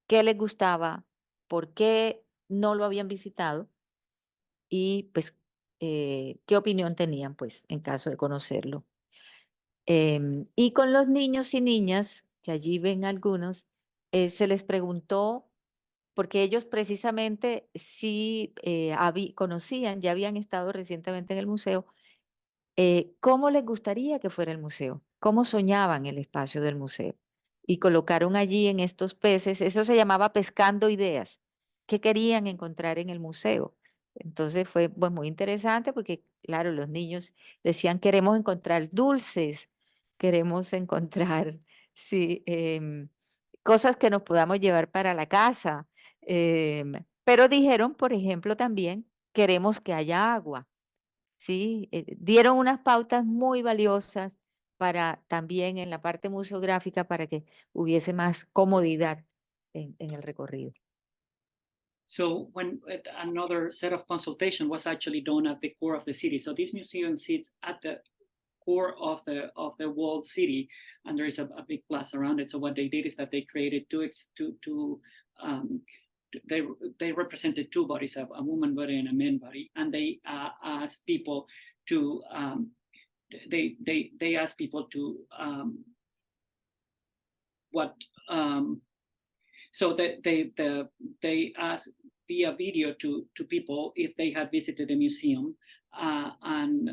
qué les gustaba, por qué no lo habían visitado y pues qué opinión tenían pues en caso de conocerlo. Y con los niños y niñas, que allí ven algunos, se les preguntó, porque ellos precisamente sí conocían, ya habían estado recientemente en el museo, cómo les gustaría que fuera el museo, cómo soñaban el espacio del museo. Y colocaron allí en estos peces, eso se llamaba pescando ideas, qué querían encontrar en el museo. Entonces fue pues, muy interesante porque, claro, los niños decían, queremos encontrar dulces, queremos encontrar Sí, cosas que nos podamos llevar para la casa. Pero dijeron, por ejemplo, también, queremos que haya agua. Sí, dieron unas pautas muy valiosas para también en la parte museográfica para que hubiese más comodidad en el recorrido. So when another set of consultation was actually done at the core of the city. So this museum sits at the core of the walled city, and there is a big plaza around it. So what they did is that they created they represented two bodies, a woman body and a man body, and they asked people to they asked people to so they asked via video to people if they had visited the museum, and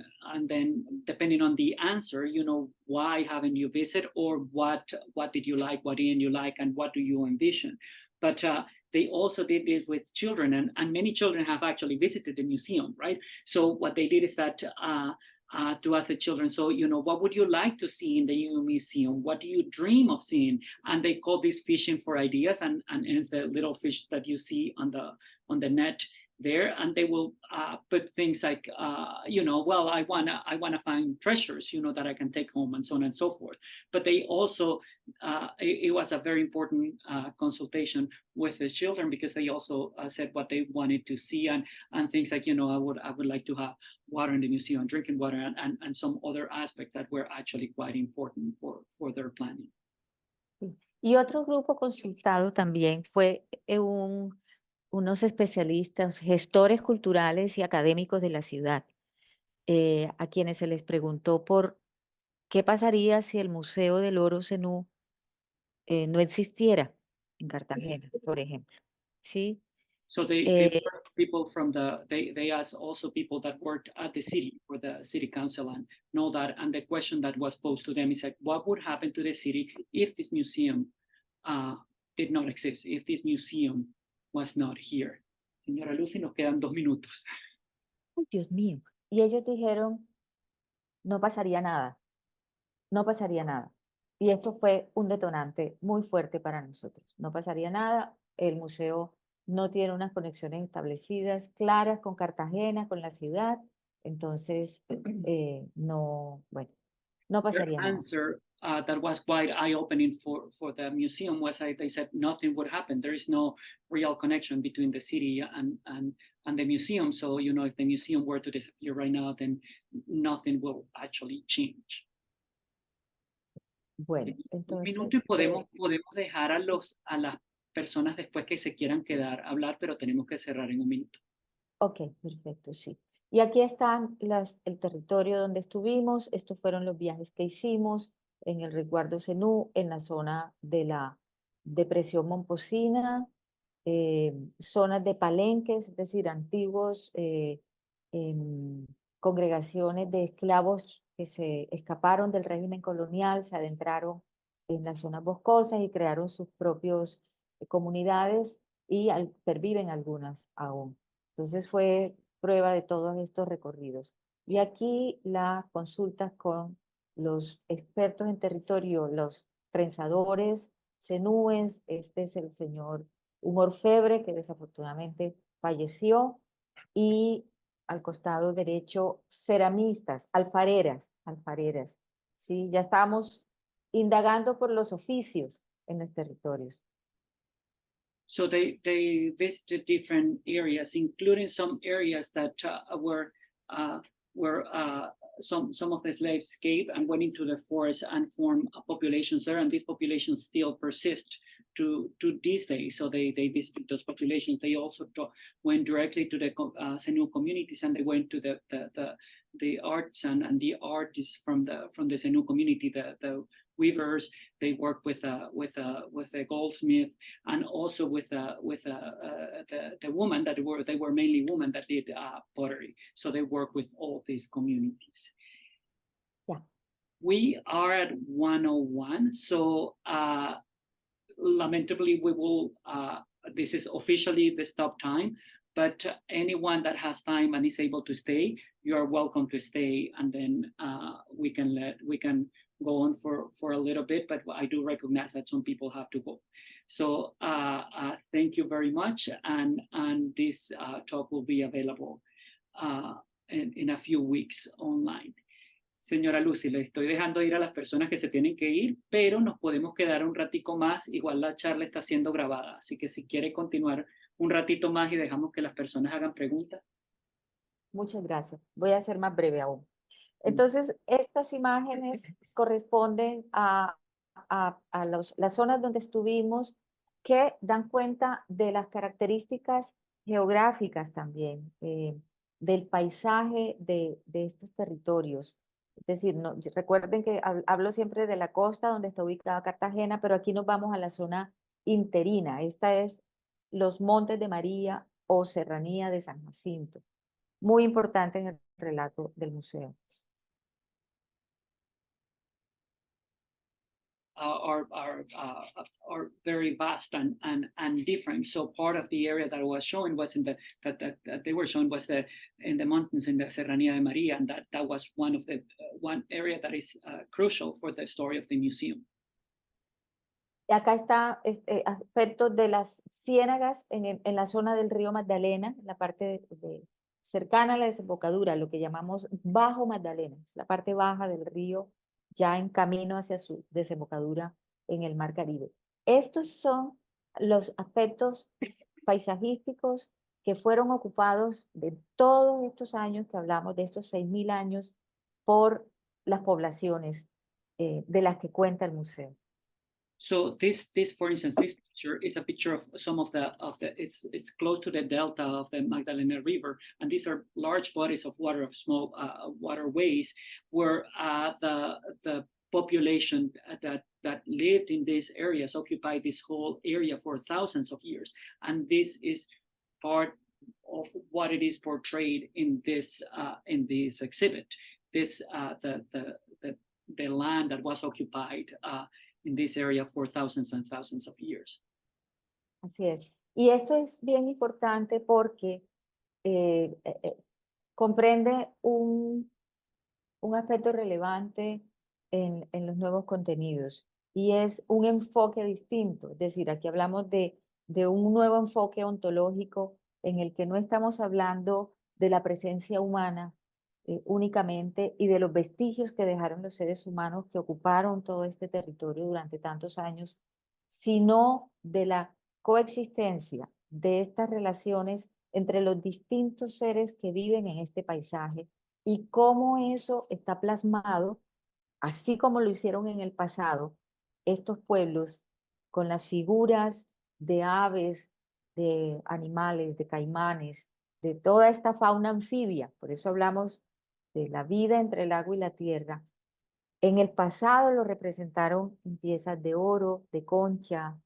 then depending on the answer, you know, why haven't you visited, or what did you like, what didn't you like, and what do you envision. But they also did this with children, and many children have actually visited the museum, right? So what they did is that to ask the children, so, you know, what would you like to see in the new museum? What do you dream of seeing? And they call this fishing for ideas, and it's the little fish that you see on the net there, and they will put things like, you know, well, I wanna find treasures, you know, that I can take home, and so on and so forth. But they also, it was a very important consultation with the children, because they also said what they wanted to see, and things like, you know, I would like to have water in the museum, drinking water, and some other aspects that were actually quite important for their planning. Y otro grupo consultado también fue unos especialistas, gestores culturales y académicos de la ciudad, a quienes se les preguntó por qué pasaría si el Museo del Oro Zenú no existiera en Cartagena, por ejemplo. ¿Sí? So they were people from they asked also people that worked at the city, for the city council, and know that. And the question that was posed to them is like, what would happen to the city if this museum did not exist, if this museum was not here? Señora Lucy, nos quedan 2 minutos. Ay, Dios mío. Y ellos dijeron, no pasaría nada, no pasaría nada. Y esto fue un detonante muy fuerte para nosotros. No pasaría nada, el museo no tiene unas conexiones establecidas, claras con Cartagena, con la ciudad. Entonces, no, bueno, no pasaría Their nada. answer that was quite eye-opening for the museum was they said nothing would happen. There is no real connection between the city and the museum. So, you know, if the museum were to disappear right now, then nothing will actually change. Bueno, Un minuto entonces, y podemos dejar a las personas después que se quieran quedar a hablar, pero tenemos que cerrar en 1 minuto. ok, perfecto, sí. Y aquí están el territorio donde estuvimos. Estos fueron los viajes que hicimos en el resguardo Zenú, en la zona de la depresión Momposina, zonas de palenques, es decir, antiguos congregaciones de esclavos que se escaparon del régimen colonial, se adentraron en las zonas boscosas y crearon sus propias comunidades, y perviven algunas aún. Entonces fue prueba de todos estos recorridos. Y aquí las consultas con los expertos en territorio, los prensadores, zenúes. Este es el señor, un orfebre que desafortunadamente falleció, y al costado derecho ceramistas, alfareras, ¿sí? Ya estamos indagando por los oficios en los territorios. So they visited different areas, including some areas that were some of the slaves escaped and went into the forest and formed populations there, and these populations still persist to this day. So they visited those populations. They also went directly to the Zenú communities, and they went to the arts and the artists from the Zenú community, the weavers. They work with a goldsmith, and also with the woman that they were mainly women that did pottery. So they work with all these communities. Yeah. We are at 1:01, so lamentably we will. This is officially the stop time. But anyone that has time and is able to stay, you are welcome to stay, and then we can go on for a little bit, but I do recognize that some people have to go. So thank you very much, and this talk will be available in a few weeks online. Señora Lucy, le estoy dejando ir a las personas que se tienen que ir, pero nos podemos quedar un ratico más. Igual la charla está siendo grabada, así que si quiere continuar un ratito más y dejamos que las personas hagan preguntas. Muchas gracias. Voy a ser más breve aún. Entonces, estas imágenes corresponden a las zonas donde estuvimos, que dan cuenta de las características geográficas también, del paisaje de estos territorios. Es decir, no, recuerden que hablo siempre de la costa donde está ubicada Cartagena, pero aquí nos vamos a la zona interina. Esta es los Montes de María o Serranía de San Jacinto. Muy importante en el relato del museo. Are very vast and different. So part of the area that was shown was in that they were shown was in the mountains in the Serranía de María, and that was one of the one area that is crucial for the story of the museum. Y acá está aspectos de las ciénagas en la zona del río Magdalena, la parte cercana a la desembocadura, lo que llamamos Bajo Magdalena, la parte baja del río, ya en camino hacia su desembocadura en el Mar Caribe. Estos son los aspectos paisajísticos que fueron ocupados de todos estos años que hablamos, de estos 6.000 años, por las poblaciones de las que cuenta el museo. So this, for instance, this picture is a picture of some of the it's close to the delta of the Magdalena River, and these are large bodies of water, of small waterways, where the population that lived in these areas occupied this whole area for thousands of years, and this is part of what it is portrayed in this exhibit. This the land that was occupied in this area for thousands and thousands of years. Así es. Y esto es bien importante porque comprende un aspecto relevante en los nuevos contenidos, y es un enfoque distinto. Es decir, aquí hablamos de un nuevo enfoque ontológico en el que no estamos hablando de la presencia humana únicamente y de los vestigios que dejaron los seres humanos que ocuparon todo este territorio durante tantos años, sino de la coexistencia de estas relaciones entre los distintos seres que viven en este paisaje y cómo eso está plasmado, así como lo hicieron en el pasado, estos pueblos con las figuras de aves, de animales, de caimanes, de toda esta fauna anfibia. Por eso hablamos de la vida entre el agua y la tierra. En el pasado lo representaron en piezas de oro, de concha,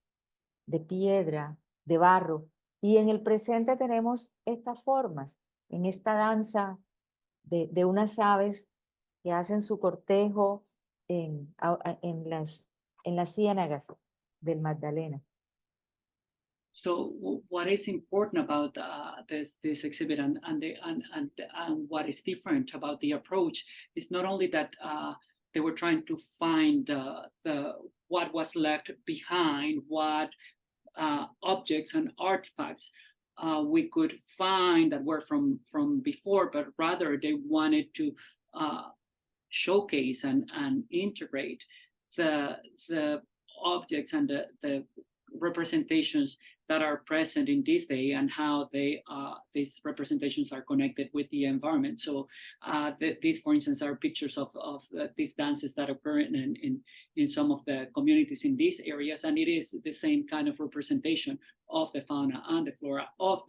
de piedra, de barro, y en el presente tenemos estas formas, en esta danza de unas aves que hacen su cortejo en las ciénagas del Magdalena. So what is important about this exhibit and what is different about the approach is not only that they were trying to find what was left behind, what objects and artifacts we could find that were from before, but rather they wanted to showcase and integrate the objects and the representations that are present in this day and how these representations are connected with the environment. So these, for instance, are pictures of these dances that occur in some of the communities in these areas, and it is the same kind of representation of the fauna and the flora of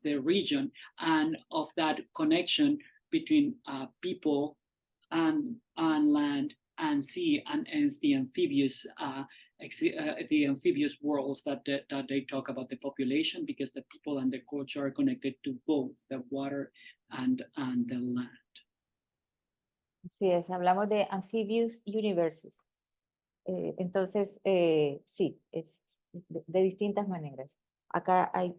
the region, and of that connection between people and land and sea, and the amphibious worlds that they talk about the population, because the people and the culture are connected to both the water and the land. Así es, hablamos de amphibious universes. Entonces, sí, es de distintas maneras. Acá hay,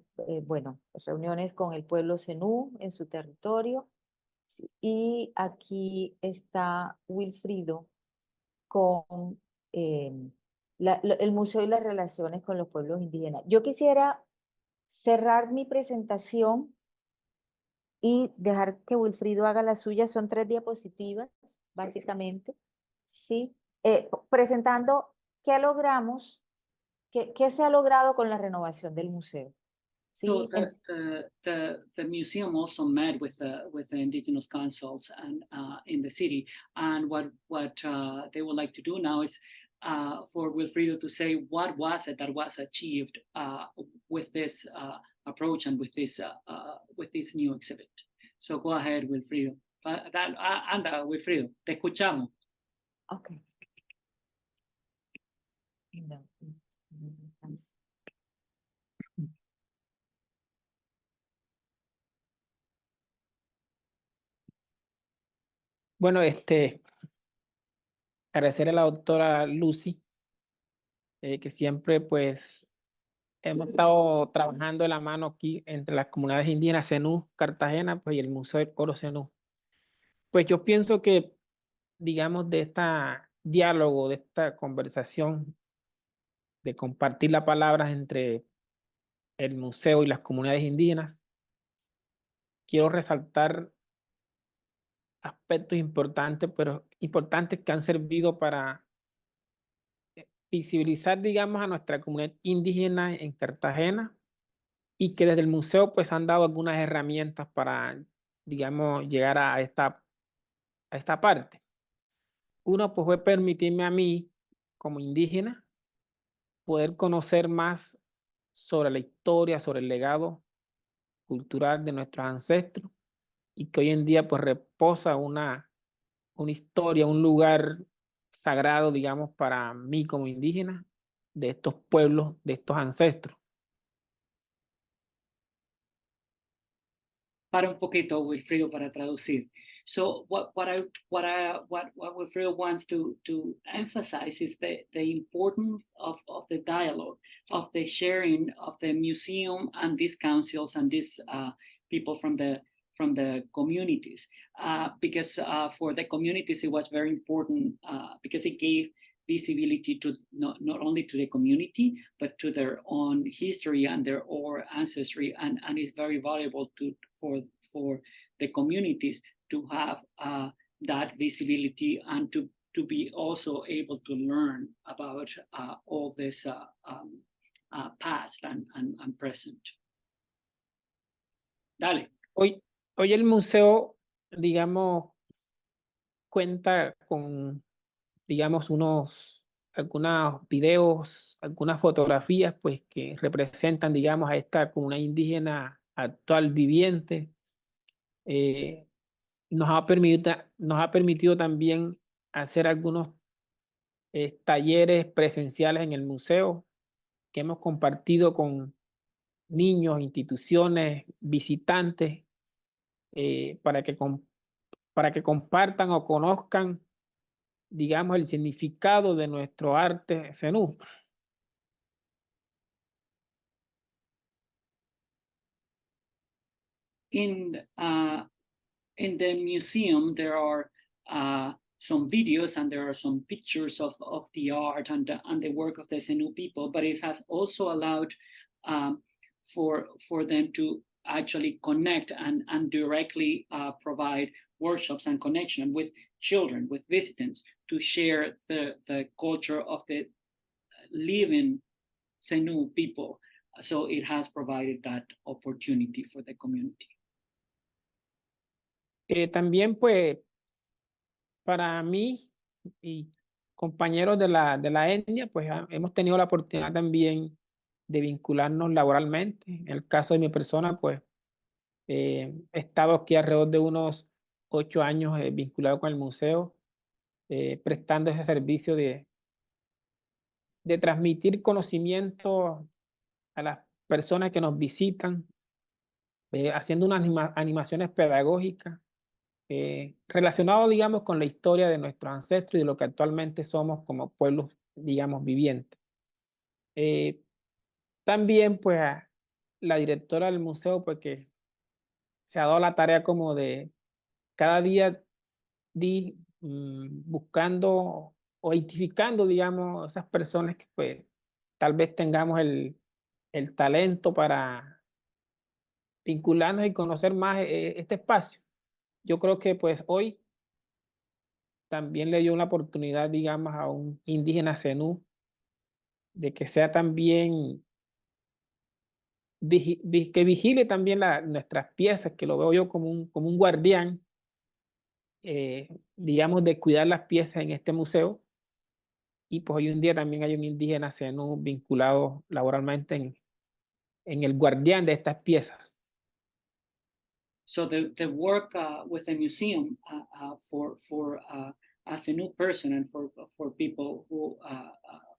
bueno, reuniones con el pueblo zenú en su territorio. Y aquí está Wilfrido con el museo y las relaciones con los pueblos indígenas. Yo quisiera cerrar mi presentación y dejar que Wilfrido haga la suya. Son 3 diapositivas, básicamente. ¿Sí? Presentando qué logramos, qué se ha logrado con la renovación del museo. So ¿Sí? the museum also met with the indigenous councils and in the city, and what they would like to do now is for Wilfrido to say what was it that was achieved with this approach and with this new exhibit. So go ahead, Wilfrido. Anda, Wilfrido, te escuchamos. Okay. No. Bueno, agradecer a la doctora Lucy, que siempre pues hemos estado trabajando de la mano aquí entre las comunidades indígenas Zenú, Cartagena, pues y el Museo del Oro Zenú. Pues yo pienso que, digamos, de este diálogo, de esta conversación, de compartir las palabras entre el museo y las comunidades indígenas, quiero resaltar aspectos importantes, pero importantes que han servido para visibilizar, digamos, a nuestra comunidad indígena en Cartagena y que desde el museo pues han dado algunas herramientas para, digamos, llegar a esta parte. Uno pues fue permitirme a mí, como indígena, poder conocer más sobre la historia, sobre el legado cultural de nuestros ancestros y que hoy en día pues reposa una historia, un lugar sagrado, digamos, para mí como indígena de estos pueblos, de estos ancestros. Para un poquito, Wilfrido, para traducir. So what Wilfrido wants to emphasize is the importance of the dialogue, of the sharing of the museum and these councils and these people from the communities, because for the communities it was very important because it gave visibility to not only to the community but to their own history and their own ancestry, and it's very valuable for the communities to have that visibility and to be also able to learn about all this past and present. Dale. Hoy el museo, digamos, cuenta con, digamos, algunos videos, algunas fotografías, pues, que representan, digamos, a esta comunidad indígena actual viviente. Nos ha permitido también hacer algunos talleres presenciales en el museo que hemos compartido con niños, instituciones, visitantes, para que compartan o conozcan, digamos, el significado de nuestro arte zenú. In the museum, there are some videos and there are some pictures of the art and the work of the Zenú people, but it has also allowed for them to actually connect and directly provide workshops and connection with children, with visitants, to share the culture of the living Zenú people. So it has provided that opportunity for the community. También, pues, para mí y compañeros de la etnia, pues hemos tenido la oportunidad también de vincularnos laboralmente. En el caso de mi persona, pues, he estado aquí alrededor de unos 8 años vinculado con el museo, prestando ese servicio de transmitir conocimiento a las personas que nos visitan, haciendo unas animaciones pedagógicas relacionado, digamos, con la historia de nuestros ancestros y de lo que actualmente somos como pueblos, digamos, vivientes. También, pues, la directora del museo, pues, que se ha dado la tarea como de cada día buscando o identificando, digamos, esas personas que pues tal vez tengamos el talento para vincularnos y conocer más este espacio. Yo creo que pues hoy también le dio una oportunidad, digamos, a un indígena zenú de que sea también, que vigile también nuestras piezas, que lo veo yo como un guardián, digamos, de cuidar las piezas en este museo. Y pues hoy en día también hay un indígena zenú vinculado laboralmente en el guardián de estas piezas. So the work with the museum for as a new person and for people who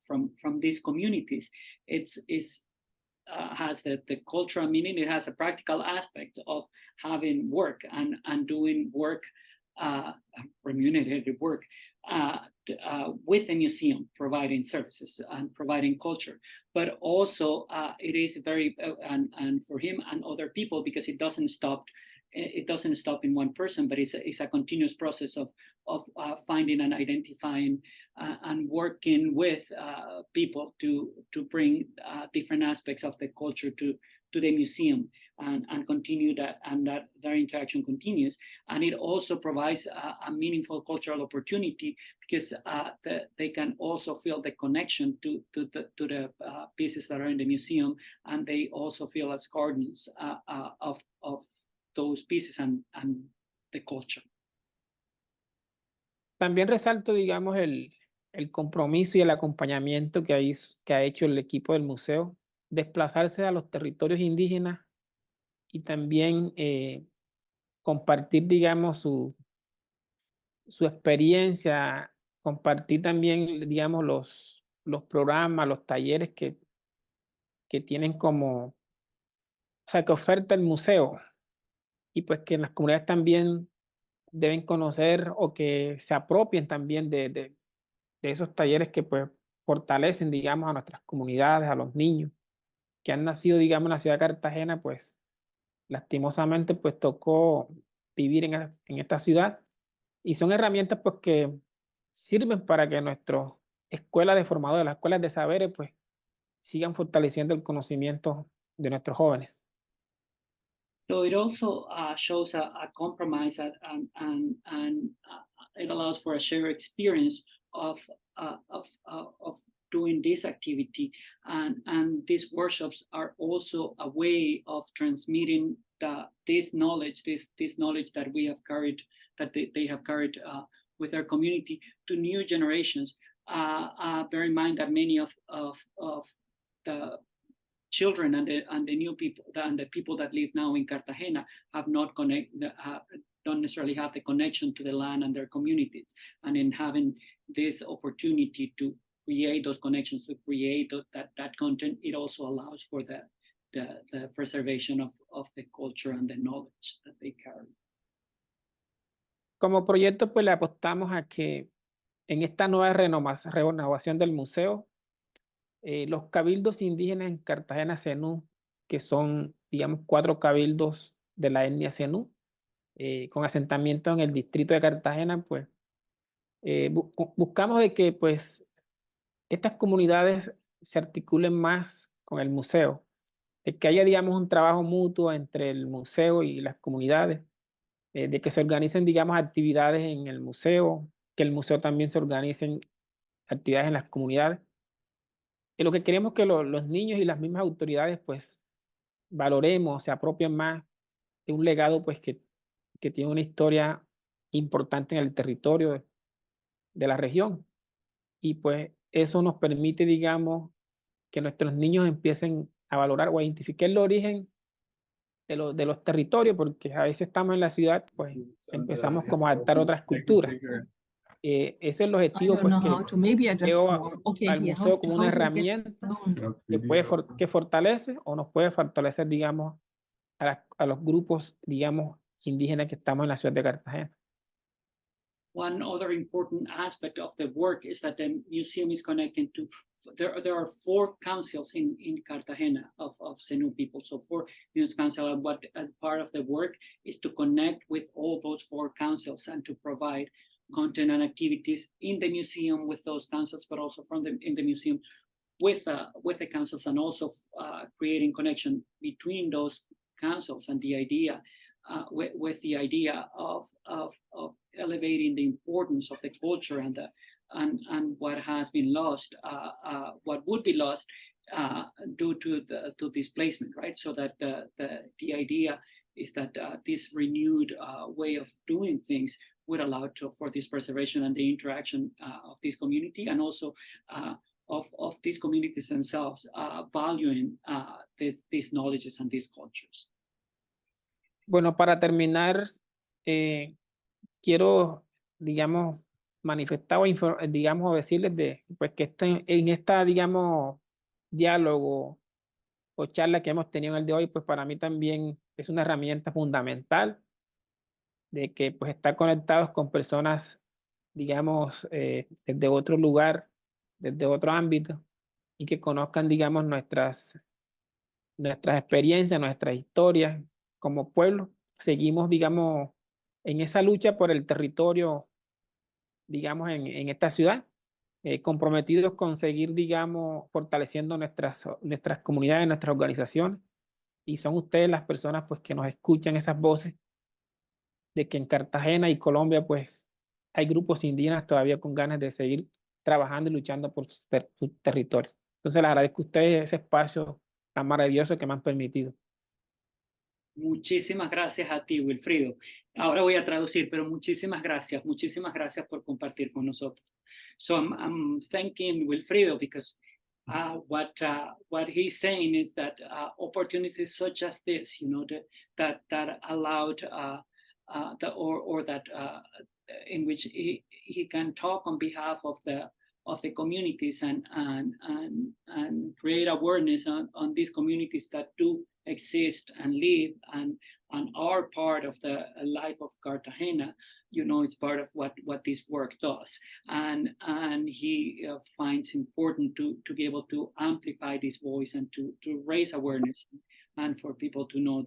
from these communities, has the cultural meaning. It has a practical aspect of having work and doing work, remunerated work, with the museum, providing services and providing culture. But also it is very, and for him and other people, because it doesn't stop in one person, but it's a continuous process of finding and identifying and working with people to bring different aspects of the culture to the museum and continue that, and that their interaction continues. And it also provides a meaningful cultural opportunity, because they can also feel the connection to the pieces that are in the museum, and they also feel as guardians of those pieces and the culture. También resalto, digamos, el compromiso y el acompañamiento que ha hecho el equipo del museo, desplazarse a los territorios indígenas y también compartir, digamos, su experiencia, compartir también, digamos, los programas, los talleres que tienen o sea, que oferta el museo, y pues que las comunidades también deben conocer o que se apropien también de esos talleres que pues fortalecen, digamos, a nuestras comunidades, a los niños que han nacido, digamos, en la ciudad de Cartagena. Pues lastimosamente pues tocó vivir en esta ciudad, y son herramientas pues que sirven para que nuestras escuelas de formadores, las escuelas de saberes, pues sigan fortaleciendo el conocimiento de nuestros jóvenes. So it also shows a compromise, and it allows for a shared experience of doing this activity, and these workshops are also a way of transmitting this knowledge that we have carried, that they have carried with our community, to new generations. Bear in mind that many of the children and the new people and the people that live now in Cartagena don't necessarily have the connection to the land and their communities. And in having this opportunity to create those connections, to create that content, it also allows for the preservation of the culture and the knowledge that they carry. Como proyecto, pues le apostamos a que en esta nueva renovación del museo, los cabildos indígenas en Cartagena Zenú, que son, digamos, 4 cabildos de la etnia zenú, con asentamiento en el distrito de Cartagena, pues buscamos de que pues estas comunidades se articulen más con el museo, de que haya, digamos, un trabajo mutuo entre el museo y las comunidades, de que se organicen, digamos, actividades en el museo, que el museo también se organicen actividades en las comunidades. Y lo que queremos es que los niños y las mismas autoridades pues valoremos, se apropien más de un legado pues que tiene una historia importante en el territorio de la región. Y pues eso nos permite, digamos, que nuestros niños empiecen a valorar o a identificar el origen de los territorios, porque a veces estamos en la ciudad, pues empezamos como a adaptar otras culturas. Ese es el objetivo, pues, que veo al museo como una herramienta que fortalece o nos puede fortalecer, digamos, a los grupos, digamos, indígenas que estamos en la ciudad de Cartagena. one other important aspect of the work is that the museum is connected to, there are 4 councils in Cartagena of Senu people. So 4 youth council, and what part of the work is to connect with all those 4 councils and to provide content and activities in the museum with those councils, but also in the museum with the councils, and also creating connection between those councils, and the idea with the idea of elevating the importance of the culture and what has been lost, what would be lost due to displacement, right? So that the idea is that this renewed way of doing things would allow for this preservation and the interaction of this community, and also of these communities themselves valuing these knowledges and these cultures. Bueno, para terminar, quiero, digamos, manifestar o digamos, decirles pues que en esta, digamos, diálogo o charla que hemos tenido en el de hoy, pues para mí también es una herramienta fundamental de que pues estar conectados con personas, digamos, desde otro lugar, desde otro ámbito, y que conozcan, digamos, nuestras experiencias, nuestras historias como pueblo. Seguimos, digamos, en esa lucha por el territorio, digamos, en esta ciudad, comprometidos con seguir, digamos, fortaleciendo nuestras comunidades, nuestras organizaciones, y son ustedes las personas pues que nos escuchan esas voces de que en Cartagena y Colombia pues hay grupos indígenas todavía con ganas de seguir trabajando y luchando por su territorio. Entonces les agradezco a ustedes ese espacio tan maravilloso que me han permitido. Muchísimas gracias a ti, Wilfrido. Ahora voy a traducir, pero muchísimas gracias por compartir con nosotros. So I'm thanking Wilfrido because what he's saying is that opportunities such as this, you know, that allowed in which he can talk on behalf of the communities and create awareness on these communities that do exist and live and are part of the life of Cartagena. You know, it's part of what this work does, and he finds important to be able to amplify this voice and to raise awareness, and for people to know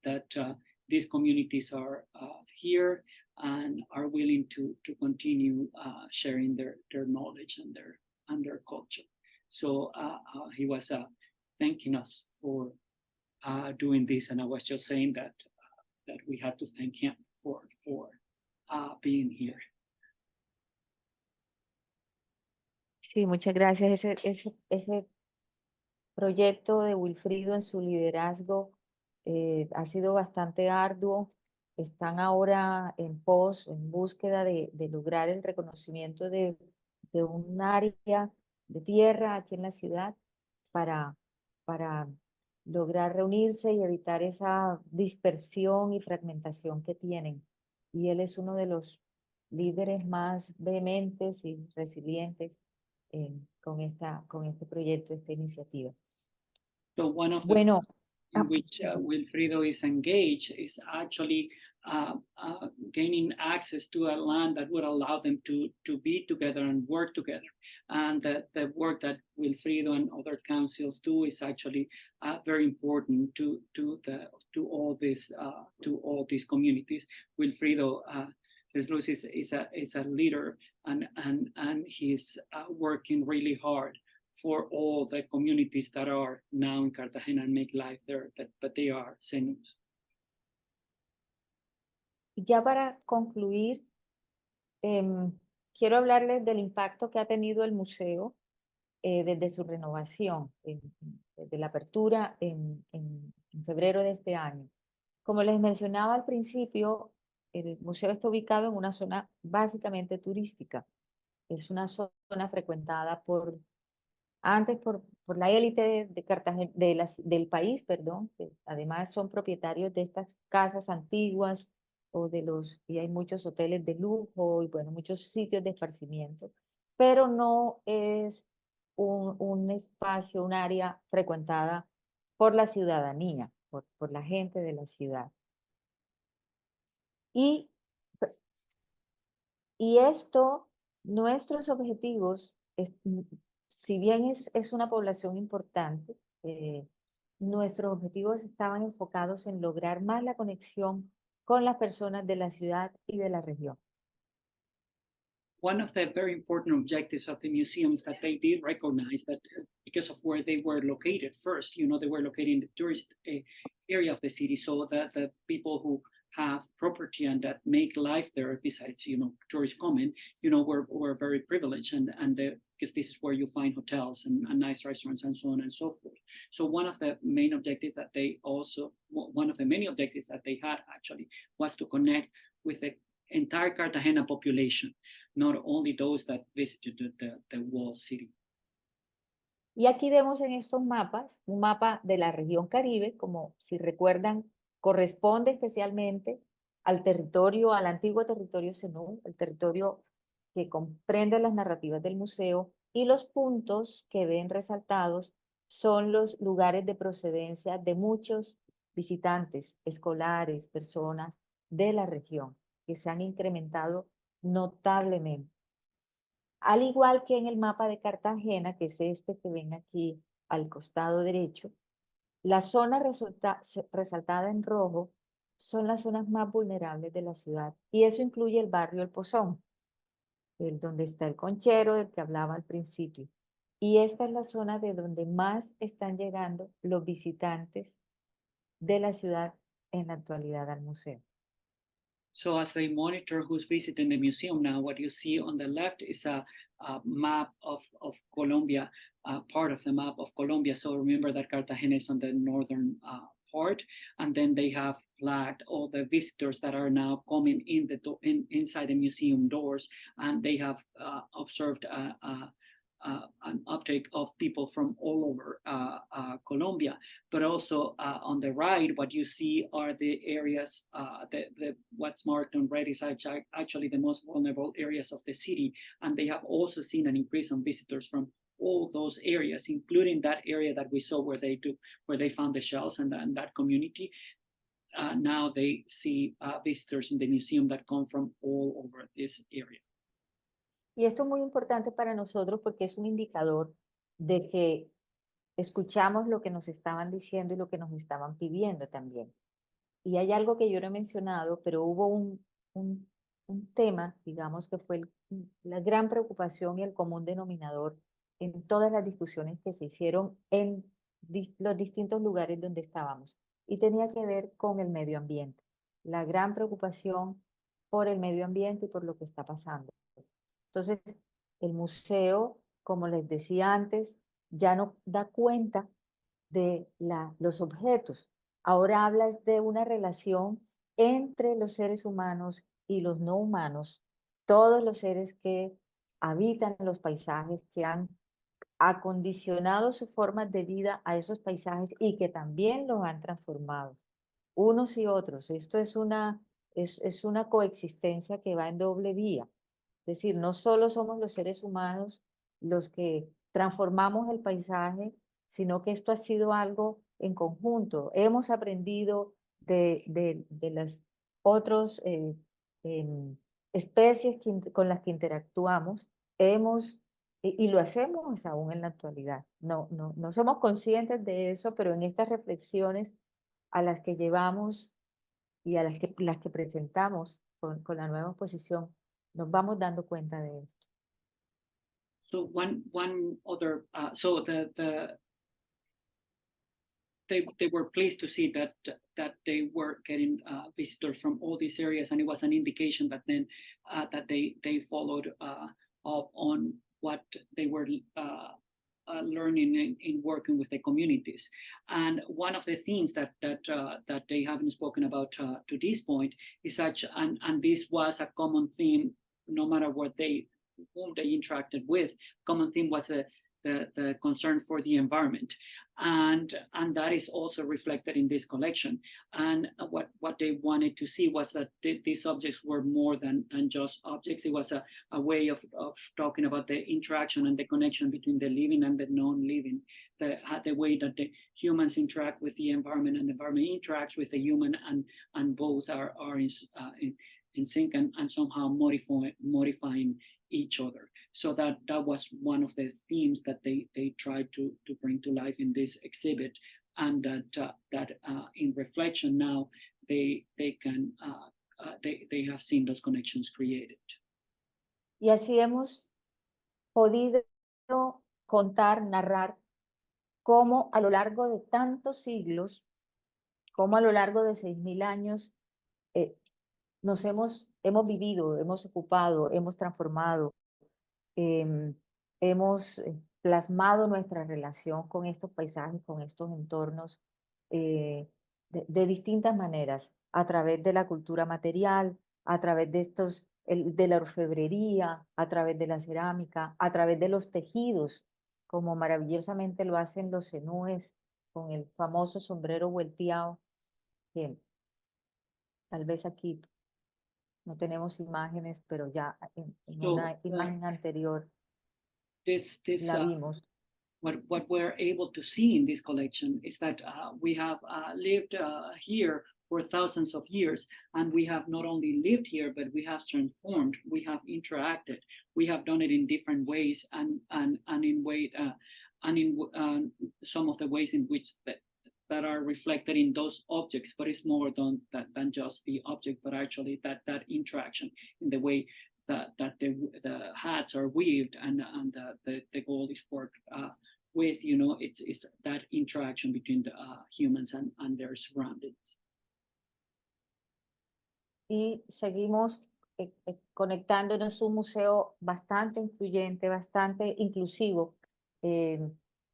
that these communities are here and are willing to continue sharing their knowledge and their culture. So he was thanking us for doing this, and I was just saying that we have to thank him for being here. Sí, muchas gracias. Ese proyecto de Wilfrido en su liderazgo ha sido bastante arduo. Están ahora en búsqueda de lograr el reconocimiento de un área de tierra aquí en la ciudad para lograr reunirse y evitar esa dispersión y fragmentación que tienen. Y él es uno de los líderes más vehementes y resilientes con este proyecto, esta iniciativa. So one of the ways in which Wilfrido is engaged is actually gaining access to a land that would allow them to be together and work together. And the work that Wilfrido and other councils do is actually very important to all these communities. Wilfrido Luis is a leader, and he's working really hard for all the communities that are now in Cartagena and make life there, but they are Zenús. Ya para concluir, quiero hablarles del impacto que ha tenido el museo desde su renovación, desde la apertura en febrero de este año. Como les mencionaba al principio, el museo está ubicado en una zona básicamente turística. Es una zona frecuentada por la élite de Cartagena, del país, perdón, que además son propietarios de estas casas antiguas y hay muchos hoteles de lujo y bueno, muchos sitios de esparcimiento, pero no es un espacio, un área frecuentada por la ciudadanía, por la gente de la ciudad. Y Y esto, nuestros objetivos, si bien es una población importante, nuestros objetivos estaban enfocados en lograr más la conexión con las personas de la ciudad y de la región. One of the very important objectives of the museum is that they did recognize that because of where they were located first, they were located in the tourist area of the city, so that the people who have property and that make life there, besides tourists coming, were very privileged, and because this is where you find hotels and nice restaurants and so on and so forth. So one of the many objectives that they had actually was to connect with the entire Cartagena population, not only those that visited the walled city. Y aquí vemos en estos mapas, un mapa de la región Caribe, como si recuerdan, corresponde especialmente al territorio, al antiguo territorio Zenú, el territorio que comprende las narrativas del museo, y los puntos que ven resaltados son los lugares de procedencia de muchos visitantes, escolares, personas de la región, que se han incrementado notablemente. Al igual que en el mapa de Cartagena, que es este que ven aquí al costado derecho, la zona resaltada en rojo son las zonas más vulnerables de la ciudad, y eso incluye el barrio El Pozón, donde está el Conchero del que hablaba al principio. Y esta es la zona de donde más están llegando los visitantes de la ciudad en la actualidad al museo. So as they monitor who's visiting the museum now, what you see on the left is a map of Colombia, part of the map of Colombia. So remember that Cartagena is on the northern part, and then they have flagged all the visitors that are now coming inside the museum doors, and they have observed an uptake of people from all over Colombia. But also on the right, what you see are the areas, what's marked on red is actually the most vulnerable areas of the city. And they have also seen an increase in visitors from all those areas, including that area that we saw where they found the shells and that community. Now they see visitors in the museum that come from all over this area. Y esto es muy importante para nosotros porque es un indicador de que escuchamos lo que nos estaban diciendo y lo que nos estaban pidiendo también. Y hay algo que yo no he mencionado, pero hubo un tema, digamos, que fue la gran preocupación y el común denominador en todas las discusiones que se hicieron en los distintos lugares donde estábamos. Y tenía que ver con el medio ambiente. La gran preocupación por el medio ambiente y por lo que está pasando. Entonces, el museo, como les decía antes, ya no da cuenta de los objetos. Ahora habla de una relación entre los seres humanos y los no humanos, todos los seres que habitan los paisajes, que han acondicionado sus formas de vida a esos paisajes y que también los han transformado, unos y otros. Esto es una coexistencia que va en doble vía. Es decir, no solo somos los seres humanos los que transformamos el paisaje, sino que esto ha sido algo en conjunto. Hemos aprendido de las otras especies con las que interactuamos, y lo hacemos aún en la actualidad. No somos conscientes de eso, pero en estas reflexiones a las que llevamos y a las que presentamos con la nueva exposición, nos vamos dando cuenta de esto. So one other, so they were pleased to see that they were getting visitors from all these areas, and it was an indication that then that they followed up on what they were learning in working with the communities. And one of the themes that they haven't spoken about to this point is such, and this was a common theme, no matter whom they interacted with. Common theme was the concern for the environment, and that is also reflected in this collection. And what they wanted to see was that these objects were more than just objects. It was a way of talking about the interaction and the connection between the living and the non-living, the way that the humans interact with the environment and the environment interacts with the human, and both are in sync and somehow modifying each other. So that was one of the themes that they tried to bring to life in this exhibit, and that in reflection now they have seen those connections created. Y así hemos podido contar, narrar cómo a lo largo de tantos siglos, cómo a lo largo de 6.000 años, nos hemos vivido, hemos ocupado, hemos transformado, hemos plasmado nuestra relación con estos paisajes, con estos entornos, de distintas maneras, a través de la cultura material, a través de la orfebrería, a través de la cerámica, a través de los tejidos, como maravillosamente lo hacen los zenúes, con el famoso sombrero vuelteado, que tal vez aquí no tenemos imágenes, pero ya en una imagen anterior la vimos. What we're able to see in this collection is that we have lived here for thousands of years, and we have not only lived here, but we have transformed, we have interacted, we have done it in different ways, and in some of the ways in which that are reflected in those objects, but it's more than just the object, but actually that interaction in the way that the hats are weaved and the gold is worked with, you know, it's that interaction between the humans and their surroundings. Y seguimos conectándonos, un museo bastante influyente, bastante inclusivo,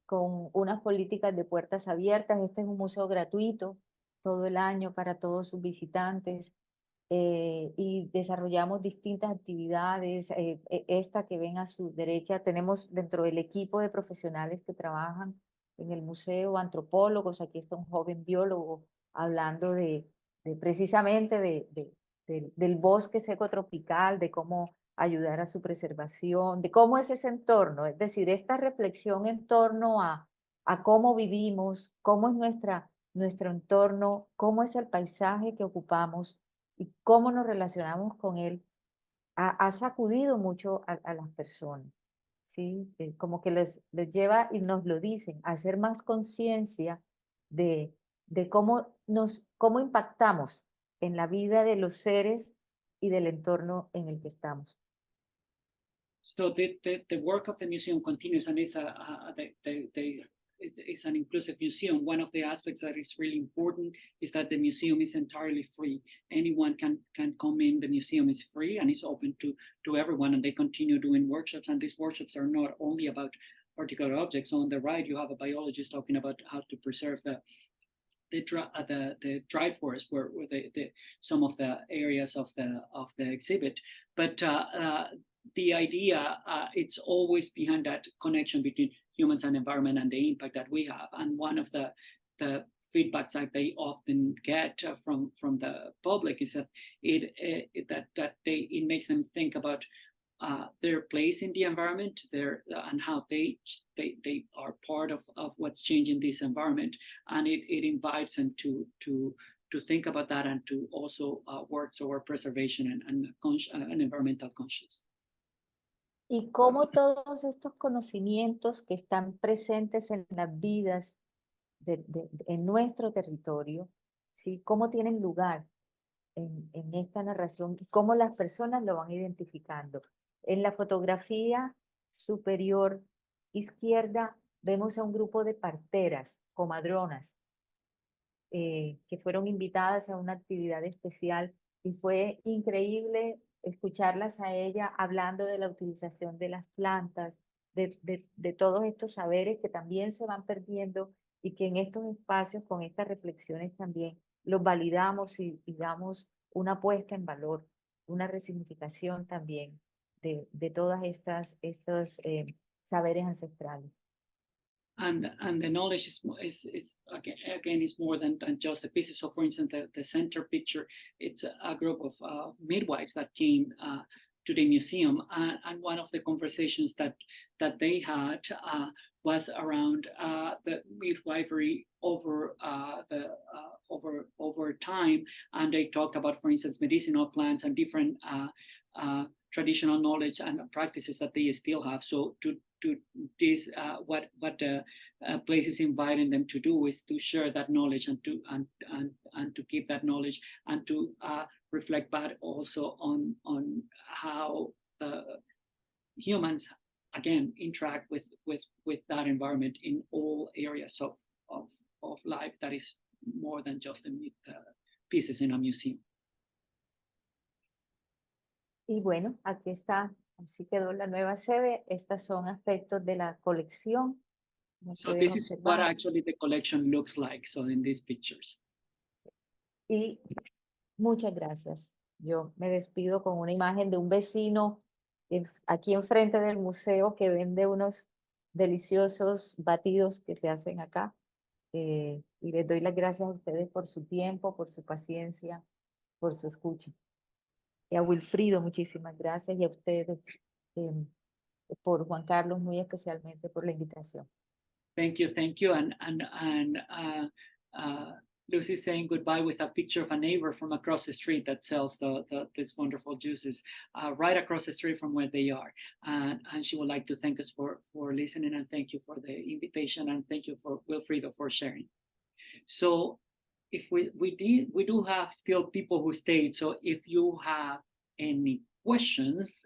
con unas políticas de puertas abiertas. Este es un museo gratuito todo el año para todos sus visitantes, y desarrollamos distintas actividades. Esta que ven a su derecha, tenemos dentro del equipo de profesionales que trabajan en el museo, antropólogos. Aquí está un joven biólogo hablando precisamente del bosque seco tropical, de cómo ayudar a su preservación, de cómo es ese entorno, es decir, esta reflexión en torno a cómo vivimos, cómo es nuestro entorno, cómo es el paisaje que ocupamos y cómo nos relacionamos con él, ha sacudido mucho a las personas, ¿sí? Como que les lleva, y nos lo dicen, a hacer más conciencia de cómo impactamos en la vida de los seres y del entorno en el que estamos. So the work of the museum continues, and it's it's an inclusive museum. One of the aspects that is really important is that the museum is entirely free. Anyone can come in. The museum is free and it's open to everyone, and they continue doing workshops, and these workshops are not only about particular objects. So on the right, you have a biologist talking about how to preserve the dry forest, where some of the areas of the exhibit, but the idea, it's always behind that connection between humans and environment and the impact that we have. And one of the feedbacks that they often get from the public is that it makes them think about their place in the environment, and how they are part of what's changing this environment, and it invites them to think about that and to also work toward preservation and environmental conscious. Y cómo todos estos conocimientos que están presentes en las vidas en nuestro territorio, ¿sí? Cómo tienen lugar en esta narración y cómo las personas lo van identificando. En la fotografía superior izquierda vemos a un grupo de parteras, comadronas, que fueron invitadas a una actividad especial, y fue increíble escucharlas a ella hablando de la utilización de las plantas, de todos estos saberes que también se van perdiendo, y que en estos espacios, con estas reflexiones, también los validamos y damos una puesta en valor, una resignificación también de todas estos saberes ancestrales. And the knowledge is again is more than just the pieces. So, for instance, the center picture, it's a group of midwives that came to the museum, and one of the conversations that they had was around the midwifery over over time. And they talked about, for instance, medicinal plants and different traditional knowledge and practices that they still have. So to this, what the place is inviting them to do is to share that knowledge and to keep that knowledge and to reflect back also on how humans again interact with that environment in all areas of life that is more than just the pieces in a museum. Y bueno, aquí está, así quedó la nueva sede. Estas son aspectos de la colección. Como So pueden this is what observar. actually the collection looks like. So in these pictures. Y muchas gracias. Yo me despido con una imagen de un vecino aquí enfrente del museo que vende unos deliciosos batidos que se hacen acá. Y les doy las gracias a ustedes por su tiempo, por su paciencia, por su escucha. Y a Wilfrido, muchísimas gracias. Y a ustedes, por Juan Carlos, muy especialmente por la invitación. Thank you. And Lucy's saying goodbye with a picture of a neighbor from across the street that sells these wonderful juices right across the street from where they are. And she would like to thank us for listening, and thank you for the invitation, and thank you for Wilfrido for sharing. So if we do have still people who stayed. So if you have any questions,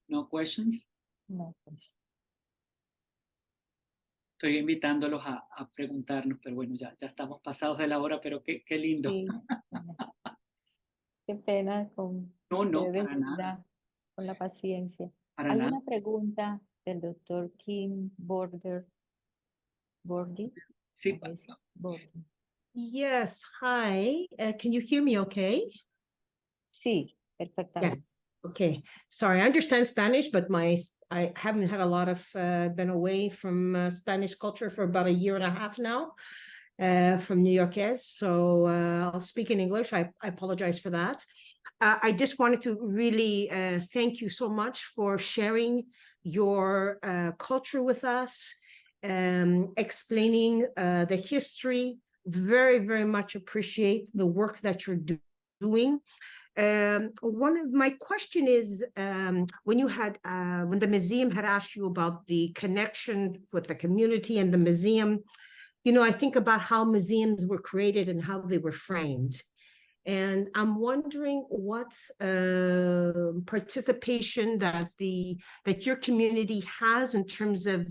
no questions? No, pues. Estoy invitándolos a preguntarnos, pero bueno, ya estamos pasados de la hora, pero qué lindo. Sí. Qué pena con No, ustedes, para nada. con la paciencia. Para Hay nada. una pregunta del doctor Kim Bordy. Sí, Bordy. Yes, hi. Can you hear me okay? Sí, perfectamente. Yes. Okay. Sorry, I understand Spanish, but I haven't had a lot of been away from Spanish culture for about 1.5 years now from New York. So I'll speak in English. I apologize for that. I just wanted to really thank you so much for sharing your culture with us, explaining the history. Very, very much appreciate the work that you're doing. One of my question is, when the museum had asked you about the connection with the community and the museum, you know, I think about how museums were created and how they were framed. And I'm wondering what participation that your community has in terms of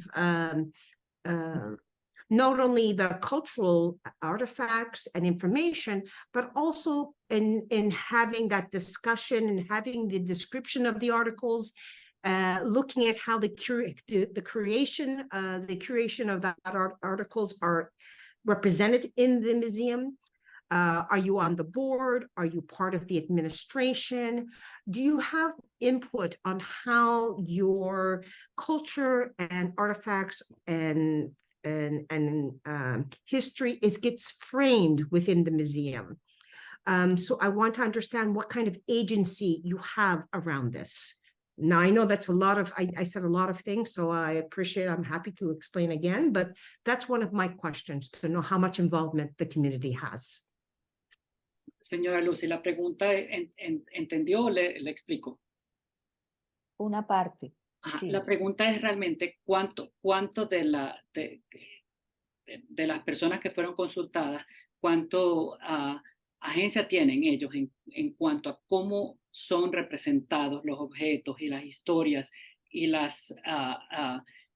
not only the cultural artifacts and information, but also in having that discussion and having the description of the articles, looking at how the curation of that articles are represented in the museum. Are you on the board? Are you part of the administration? Do you have input on how your culture and artifacts and history gets framed within the museum? So I want to understand what kind of agency you have around this. Now, I know that's a lot of, I said a lot of things, so I appreciate, I'm happy to explain again, but that's one of my questions, to know how much involvement the community has. Señora Lucy, la pregunta, ¿entendió o le explico? Una parte. Sí. La pregunta es realmente cuánto de las personas que fueron consultadas, cuánto agencia tienen ellos en cuanto a cómo son representados los objetos y las historias y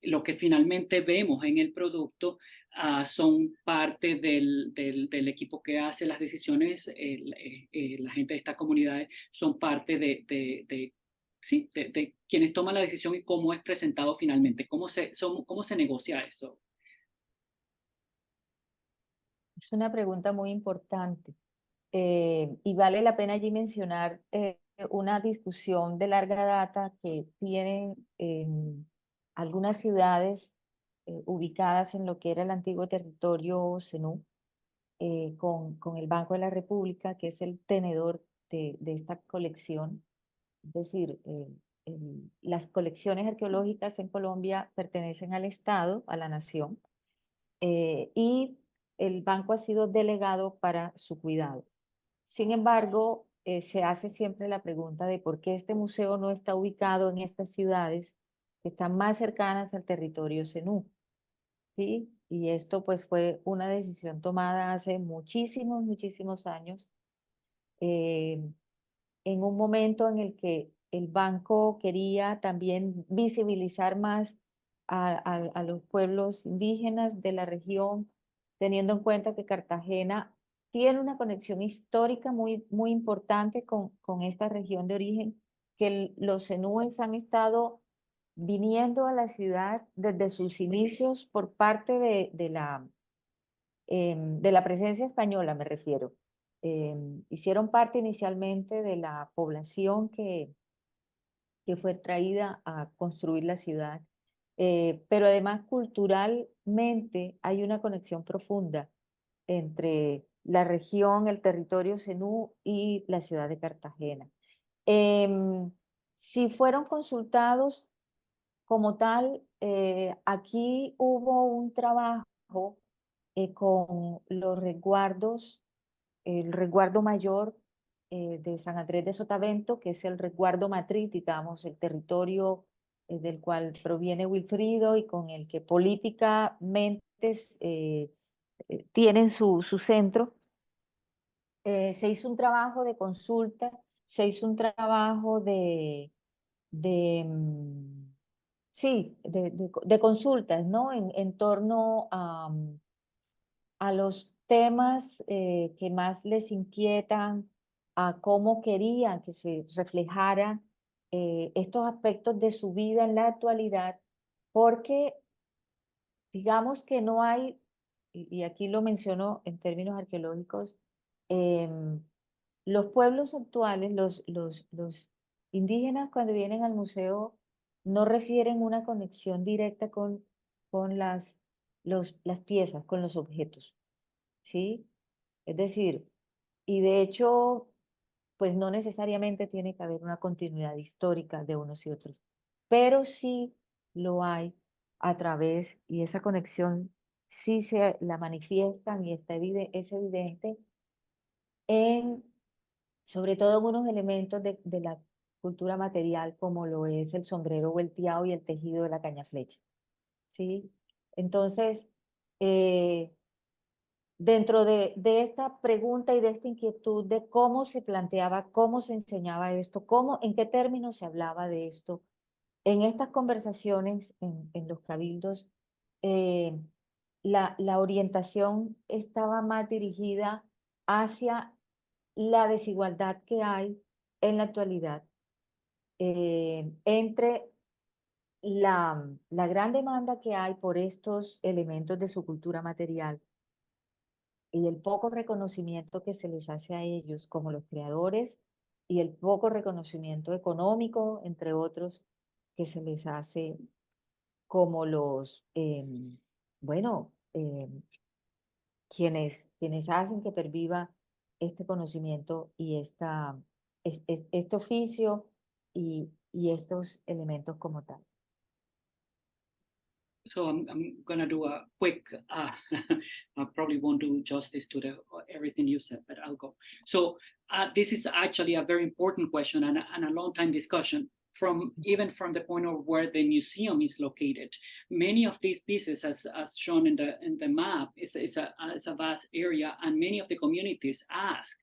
lo que finalmente vemos en el producto, son parte del equipo que hace las decisiones. La gente de estas comunidades son parte de quienes toman la decisión y cómo es presentado finalmente, cómo se negocia eso. Es una pregunta muy importante, y vale la pena allí mencionar una discusión de larga data que tienen algunas ciudades ubicadas en lo que era el antiguo territorio Zenú, con el Banco de la República, que es el tenedor de esta colección. Es decir, las colecciones arqueológicas en Colombia pertenecen al Estado, a la nación, y el banco ha sido delegado para su cuidado. Sin embargo, se hace siempre la pregunta de por qué este museo no está ubicado en estas ciudades que están más cercanas al territorio zenú, ¿sí? Y esto pues fue una decisión tomada hace muchísimos años, en un momento en el que el banco quería también visibilizar más a los pueblos indígenas de la región, teniendo en cuenta que Cartagena tiene una conexión histórica muy importante con esta región de origen, que los zenúes han estado viniendo a la ciudad desde sus inicios por parte de la presencia española, me refiero. Hicieron parte inicialmente de la población que fue traída a construir la ciudad, pero además culturalmente hay una conexión profunda entre la región, el territorio zenú y la ciudad de Cartagena. Si fueron consultados como tal, aquí hubo un trabajo con los resguardos, el resguardo mayor de San Andrés de Sotavento, que es el resguardo matriz, digamos, el territorio del cual proviene Wilfrido y con el que políticamente tienen su centro. Se hizo un trabajo de consulta, se hizo un trabajo de sí, de consultas, ¿no? En torno a los temas que más les inquietan, a cómo querían que se reflejara estos aspectos de su vida en la actualidad, porque digamos que no hay, y aquí lo menciono en términos arqueológicos, em, los pueblos actuales, los indígenas cuando vienen al museo no refieren una conexión directa con las piezas, con los objetos, ¿sí? Es decir, y de hecho, pues no necesariamente tiene que haber una continuidad histórica de unos y otros, pero sí lo hay a través, y esa conexión sí se la manifiestan y es evidente en, sobre todo en unos elementos de la cultura material como lo es el sombrero volteado y el tejido de la caña flecha, ¿sí? Entonces, dentro de esta pregunta y de esta inquietud de cómo se planteaba, cómo se enseñaba esto, en qué términos se hablaba de esto, en estas conversaciones, en los cabildos, eh, la orientación estaba más dirigida hacia la desigualdad que hay en la actualidad entre la gran demanda que hay por estos elementos de su cultura material y el poco reconocimiento que se les hace a ellos como los creadores y el poco reconocimiento económico, entre otros, que se les hace como bueno, quienes hacen que perviva este conocimiento y este oficio y estos elementos como tal. So I'm gonna do a quick, I probably won't do justice to everything you said, but I'll go. So this is actually a very important question and a long time discussion even from the point of where the museum is located. Many of these pieces, as shown in the map, is a vast area, and many of the communities ask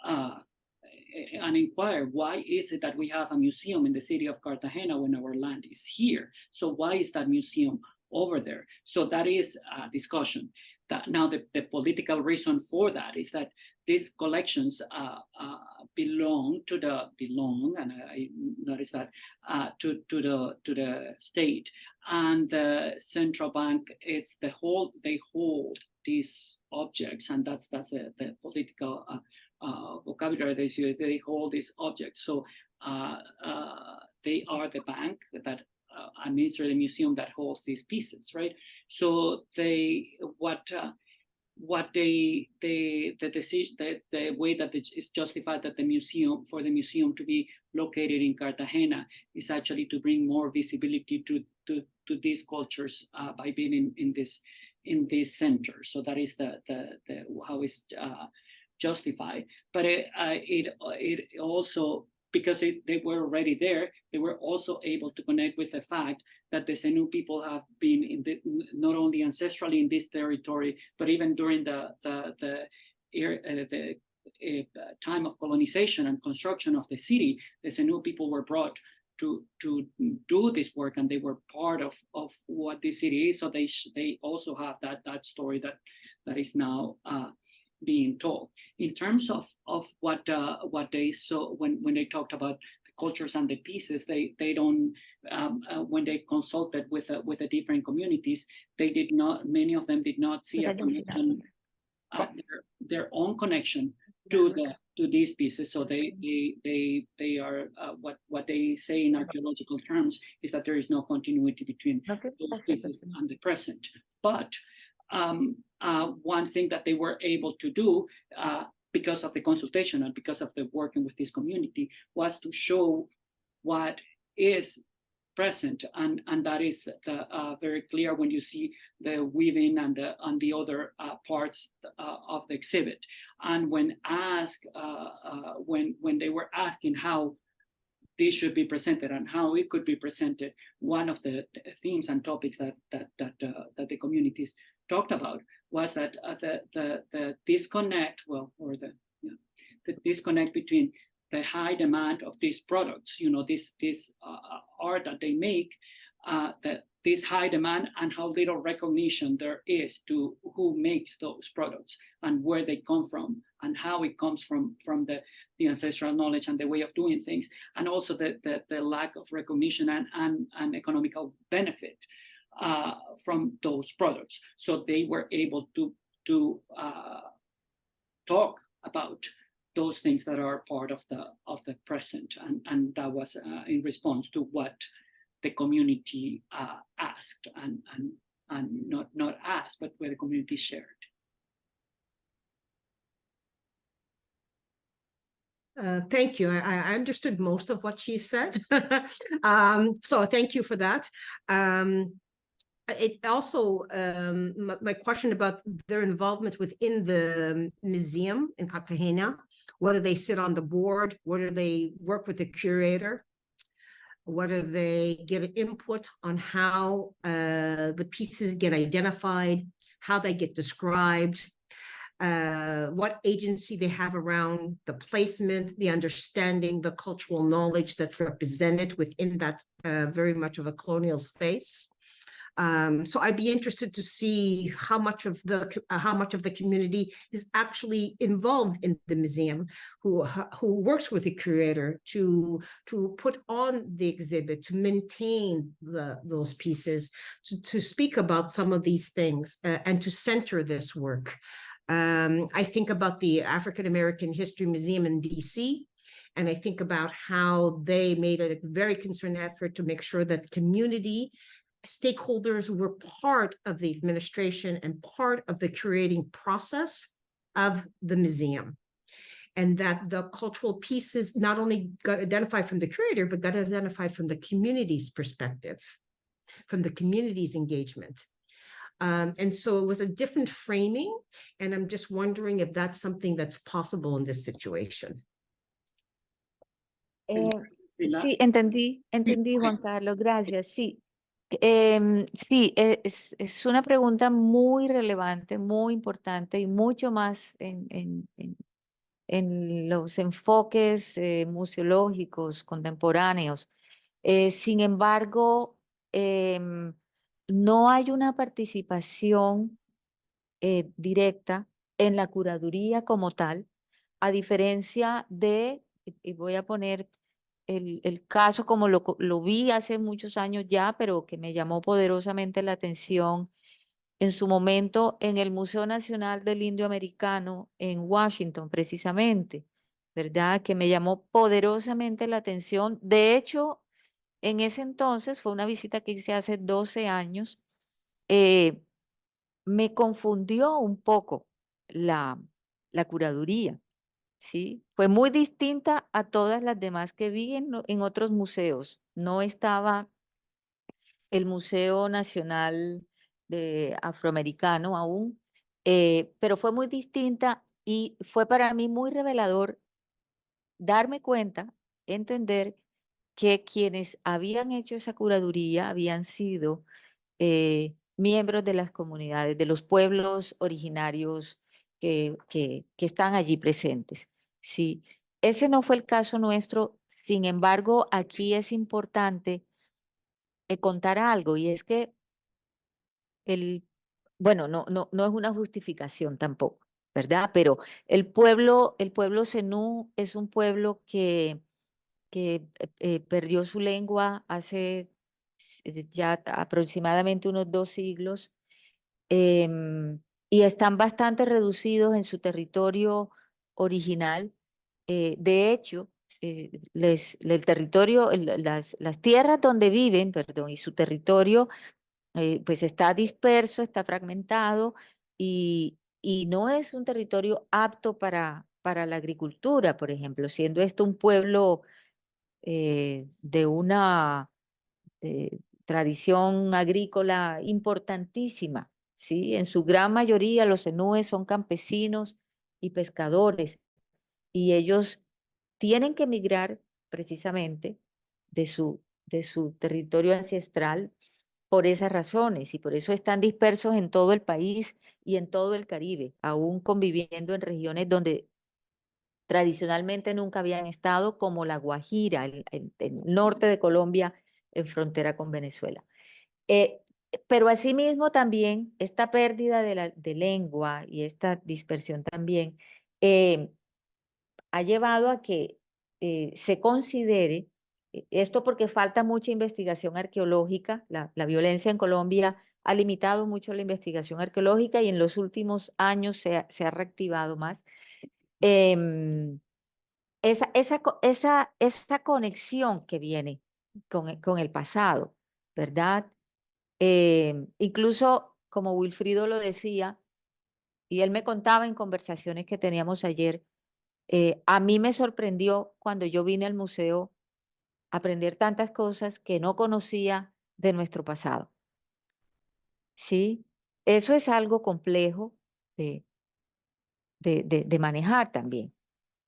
and inquire, why is it that we have a museum in the city of Cartagena when our land is here? So why is that museum over there? So that is a discussion. Now the political reason for that is that these collections belong, and I noticed that to the state, and the central bank. They hold these objects, and that's the political vocabulary they use. They hold these objects, so they are the bank that administer the museum that holds these pieces, right? So what the decision, the way that it's justified that the museum to be located in Cartagena is actually to bring more visibility to these cultures by being in this center. So that is the how it's justified. But it also, because they were already there, they were also able to connect with the fact that the Senu people have been not only ancestrally in this territory, but even during the time of colonization and construction of the city, the Senu people were brought to do this work, and they were part of what this city is. So they also have that story that is now being told. In terms of what they saw when they talked about the cultures and the pieces, they don't when they consulted with the different communities, they did not, many of them did not see a connection, their own connection to these pieces. So they are what they say in archaeological terms is that there is no continuity between those pieces and the present. But one thing that they were able to do because of the consultation and because of the working with this community was to show what is present, and that is very clear when you see the weaving and the other parts of the exhibit. And when asked, when they were asking how this should be presented and how it could be presented, one of the themes and topics that the communities talked about was that the disconnect, the disconnect between the high demand of these products, this art that they make, this high demand, and how little recognition there is to who makes those products and where they come from and how it comes from the ancestral knowledge and the way of doing things, and also the lack of recognition and economical benefit from those products. So they were able to talk about those things that are part of the present, and that was in response to what the community asked and not asked, but where the community shared. Thank you. I understood most of what she said. So thank you for that. It also, my question about their involvement within the museum in Cartagena, whether they sit on the board, whether they work with the curator, whether they get input on how the pieces get identified, how they get described, what agency they have around the placement, the understanding, the cultural knowledge that's represented within that very much of a colonial space. So I'd be interested to see how much of the community is actually involved in the museum, who works with the curator to put on the exhibit, to maintain those pieces, to speak about some of these things, and to center this work. I think about the African American History Museum in DC, and I think about how they made a very concerned effort to make sure that community stakeholders were part of the administration and part of the curating process of the museum, and that the cultural pieces not only got identified from the curator, but got identified from the community's perspective, from the community's engagement. And so it was a different framing, and I'm just wondering if that's something that's possible in this situation. Sí, entendí, Juan Carlos, gracias. Sí, sí, es una pregunta muy relevante, muy importante y mucho más en los enfoques museológicos contemporáneos. Sin embargo, no hay una participación directa en la curaduría como tal, a diferencia de, y voy a poner el caso como lo vi hace muchos años ya, pero que me llamó poderosamente la atención en su momento en el Museo Nacional del Indio Americano en Washington, precisamente, ¿verdad? Que me llamó poderosamente la atención. De hecho, en ese entonces, fue una visita que hice hace 12 años, me confundió un poco la curaduría, ¿sí? Fue muy distinta a todas las demás que vi en otros museos. No estaba el Museo Nacional Afroamericano aún, pero fue muy distinta y fue para mí muy revelador darme cuenta, entender que quienes habían hecho esa curaduría habían sido miembros de las comunidades, de los pueblos originarios que están allí presentes. Sí, ese no fue el caso nuestro. Sin embargo, aquí es importante contar algo, y es que bueno, no es una justificación tampoco, ¿verdad? Pero el pueblo zenú es un pueblo que perdió su lengua hace ya aproximadamente unos 2 siglos, y están bastante reducidos en su territorio original. De hecho, el territorio, las tierras donde viven, perdón, y su territorio, pues está disperso, está fragmentado y no es un territorio apto para la agricultura, por ejemplo, siendo esto un pueblo de una tradición agrícola importantísima, ¿sí? En su gran mayoría los zenúes son campesinos y pescadores, y ellos tienen que emigrar precisamente de su territorio ancestral por esas razones, y por eso están dispersos en todo el país y en todo el Caribe, aún conviviendo en regiones donde tradicionalmente nunca habían estado, como La Guajira, el norte de Colombia, en frontera con Venezuela. Eh, pero asimismo también esta pérdida de lengua y esta dispersión también ha llevado a que se considere, esto porque falta mucha investigación arqueológica. La violencia en Colombia ha limitado mucho la investigación arqueológica y en los últimos años se ha reactivado más. Em, esa conexión que viene con el pasado, ¿verdad? Incluso, como Wilfrido lo decía, y él me contaba en conversaciones que teníamos ayer, a mí me sorprendió cuando yo vine al museo aprender tantas cosas que no conocía de nuestro pasado. ¿Sí? Eso es algo complejo de, de manejar también,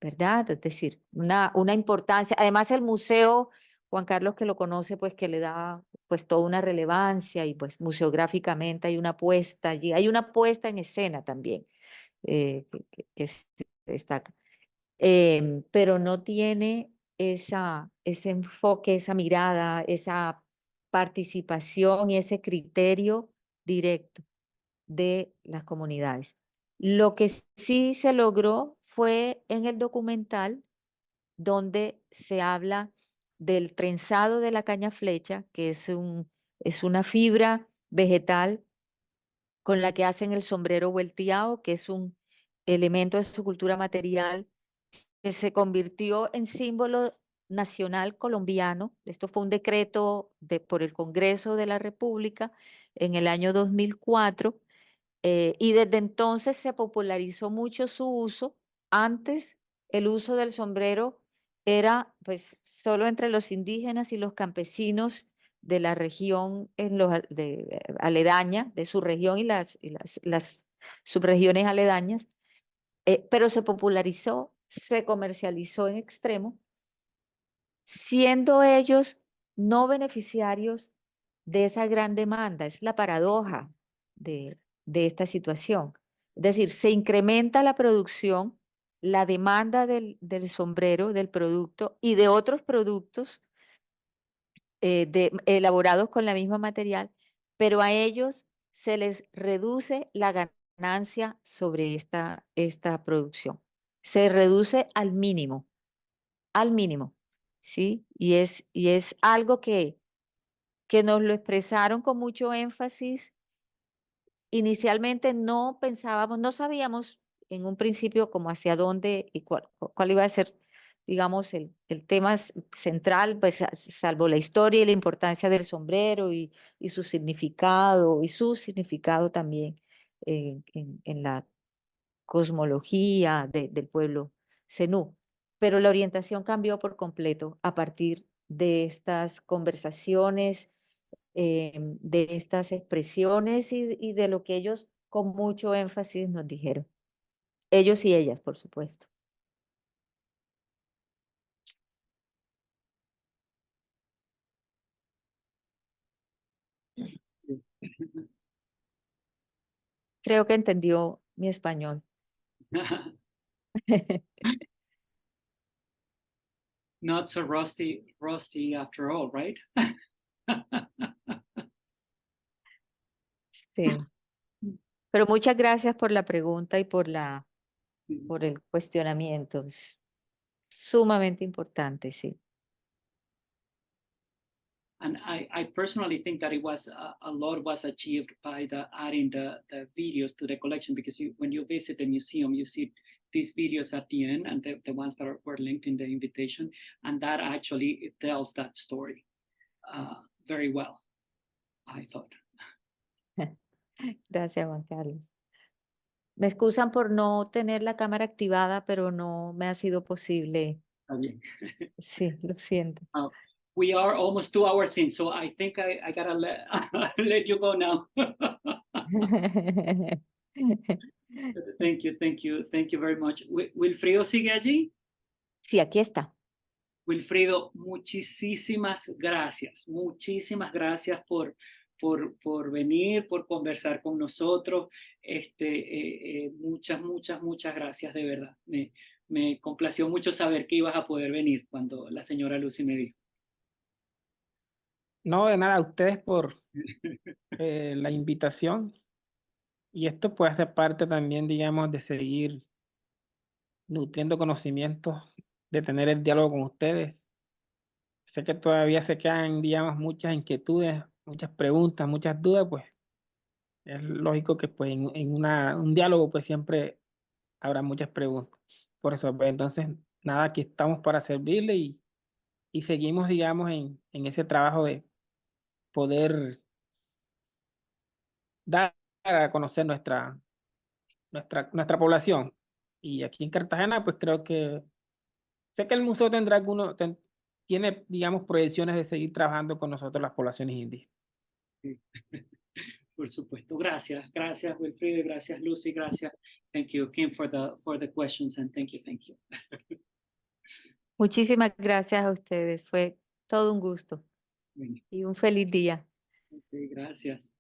¿verdad? Es decir, una importancia. Además, el museo, Juan Carlos que lo conoce, pues que le da pues toda una relevancia, y pues museográficamente hay una puesta allí, hay una puesta en escena también que se destaca. Pero no tiene ese enfoque, esa mirada, esa participación y ese criterio directo de las comunidades. Lo que sí se logró fue en el documental, donde se habla del trenzado de la caña flecha, que es una fibra vegetal con la que hacen el sombrero vuelteado, que es un elemento de su cultura material que se convirtió en símbolo nacional colombiano. Esto fue un decreto por el Congreso de la República en el año 2004, y desde entonces se popularizó mucho su uso. Antes el uso del sombrero era pues solo entre los indígenas y los campesinos de la región aledaña, de su región y las subregiones aledañas, pero se popularizó, se comercializó en extremo, siendo ellos no beneficiarios de esa gran demanda. Es la paradoja de esta situación. Es decir, se incrementa la producción, la demanda del sombrero, del producto y de otros productos elaborados con la misma material, pero a ellos se les reduce la ganancia sobre esta producción. Se reduce al mínimo, ¿sí? Y es algo que nos lo expresaron con mucho énfasis. Inicialmente no pensábamos, no sabíamos en un principio como hacia dónde y cuál iba a ser, digamos, el tema central, pues salvo la historia y la importancia del sombrero y su significado también en la cosmología del pueblo zenú. Pero la orientación cambió por completo a partir de estas conversaciones, de estas expresiones y de lo que ellos con mucho énfasis nos dijeron. Ellos y ellas, por supuesto. Creo que entendió mi español. Not so rusty after all, right? Sí. Pero muchas gracias por la pregunta y por el cuestionamiento. Es sumamente importante, sí. And I personally think that it was a lot was achieved by adding the videos to the collection, because when you visit the museum, you see these videos at the end, and the ones that were linked in the invitation, and that actually it tells that story very well, I thought. Gracias, Juan Carlos. Me excusan por no tener la cámara activada, pero no me ha sido posible. Está bien. Sí, lo siento. We are almost 2 hours in, so I think I gotta let you go now. Thank you very much. Wilfrido sigue allí. Sí, aquí está. Wilfrido, muchísimas gracias por venir, por conversar con nosotros. Muchas gracias, de verdad. Me complació mucho saber que ibas a poder venir cuando la señora Lucy me dijo. No, de nada, a ustedes por la invitación. Y esto puede ser parte también, digamos, de seguir nutriendo conocimientos, de tener el diálogo con ustedes. Sé que todavía se quedan, digamos, muchas inquietudes, muchas preguntas, muchas dudas, pues es lógico que pues en un diálogo pues siempre habrá muchas preguntas. Por eso, pues, entonces, nada, aquí estamos para servirle y seguimos, digamos, en ese trabajo de poder dar a conocer nuestra población. Y aquí en Cartagena, pues creo que sé que el museo tendrá tiene, digamos, proyecciones de seguir trabajando con nosotros las poblaciones indígenas. Sí. Por supuesto. Gracias, Wilfrido, gracias, Lucy, gracias. Thank you, Kim, for the questions, and thank you. Muchísimas gracias a ustedes. Fue todo un gusto Bueno, y un feliz día. okay, gracias.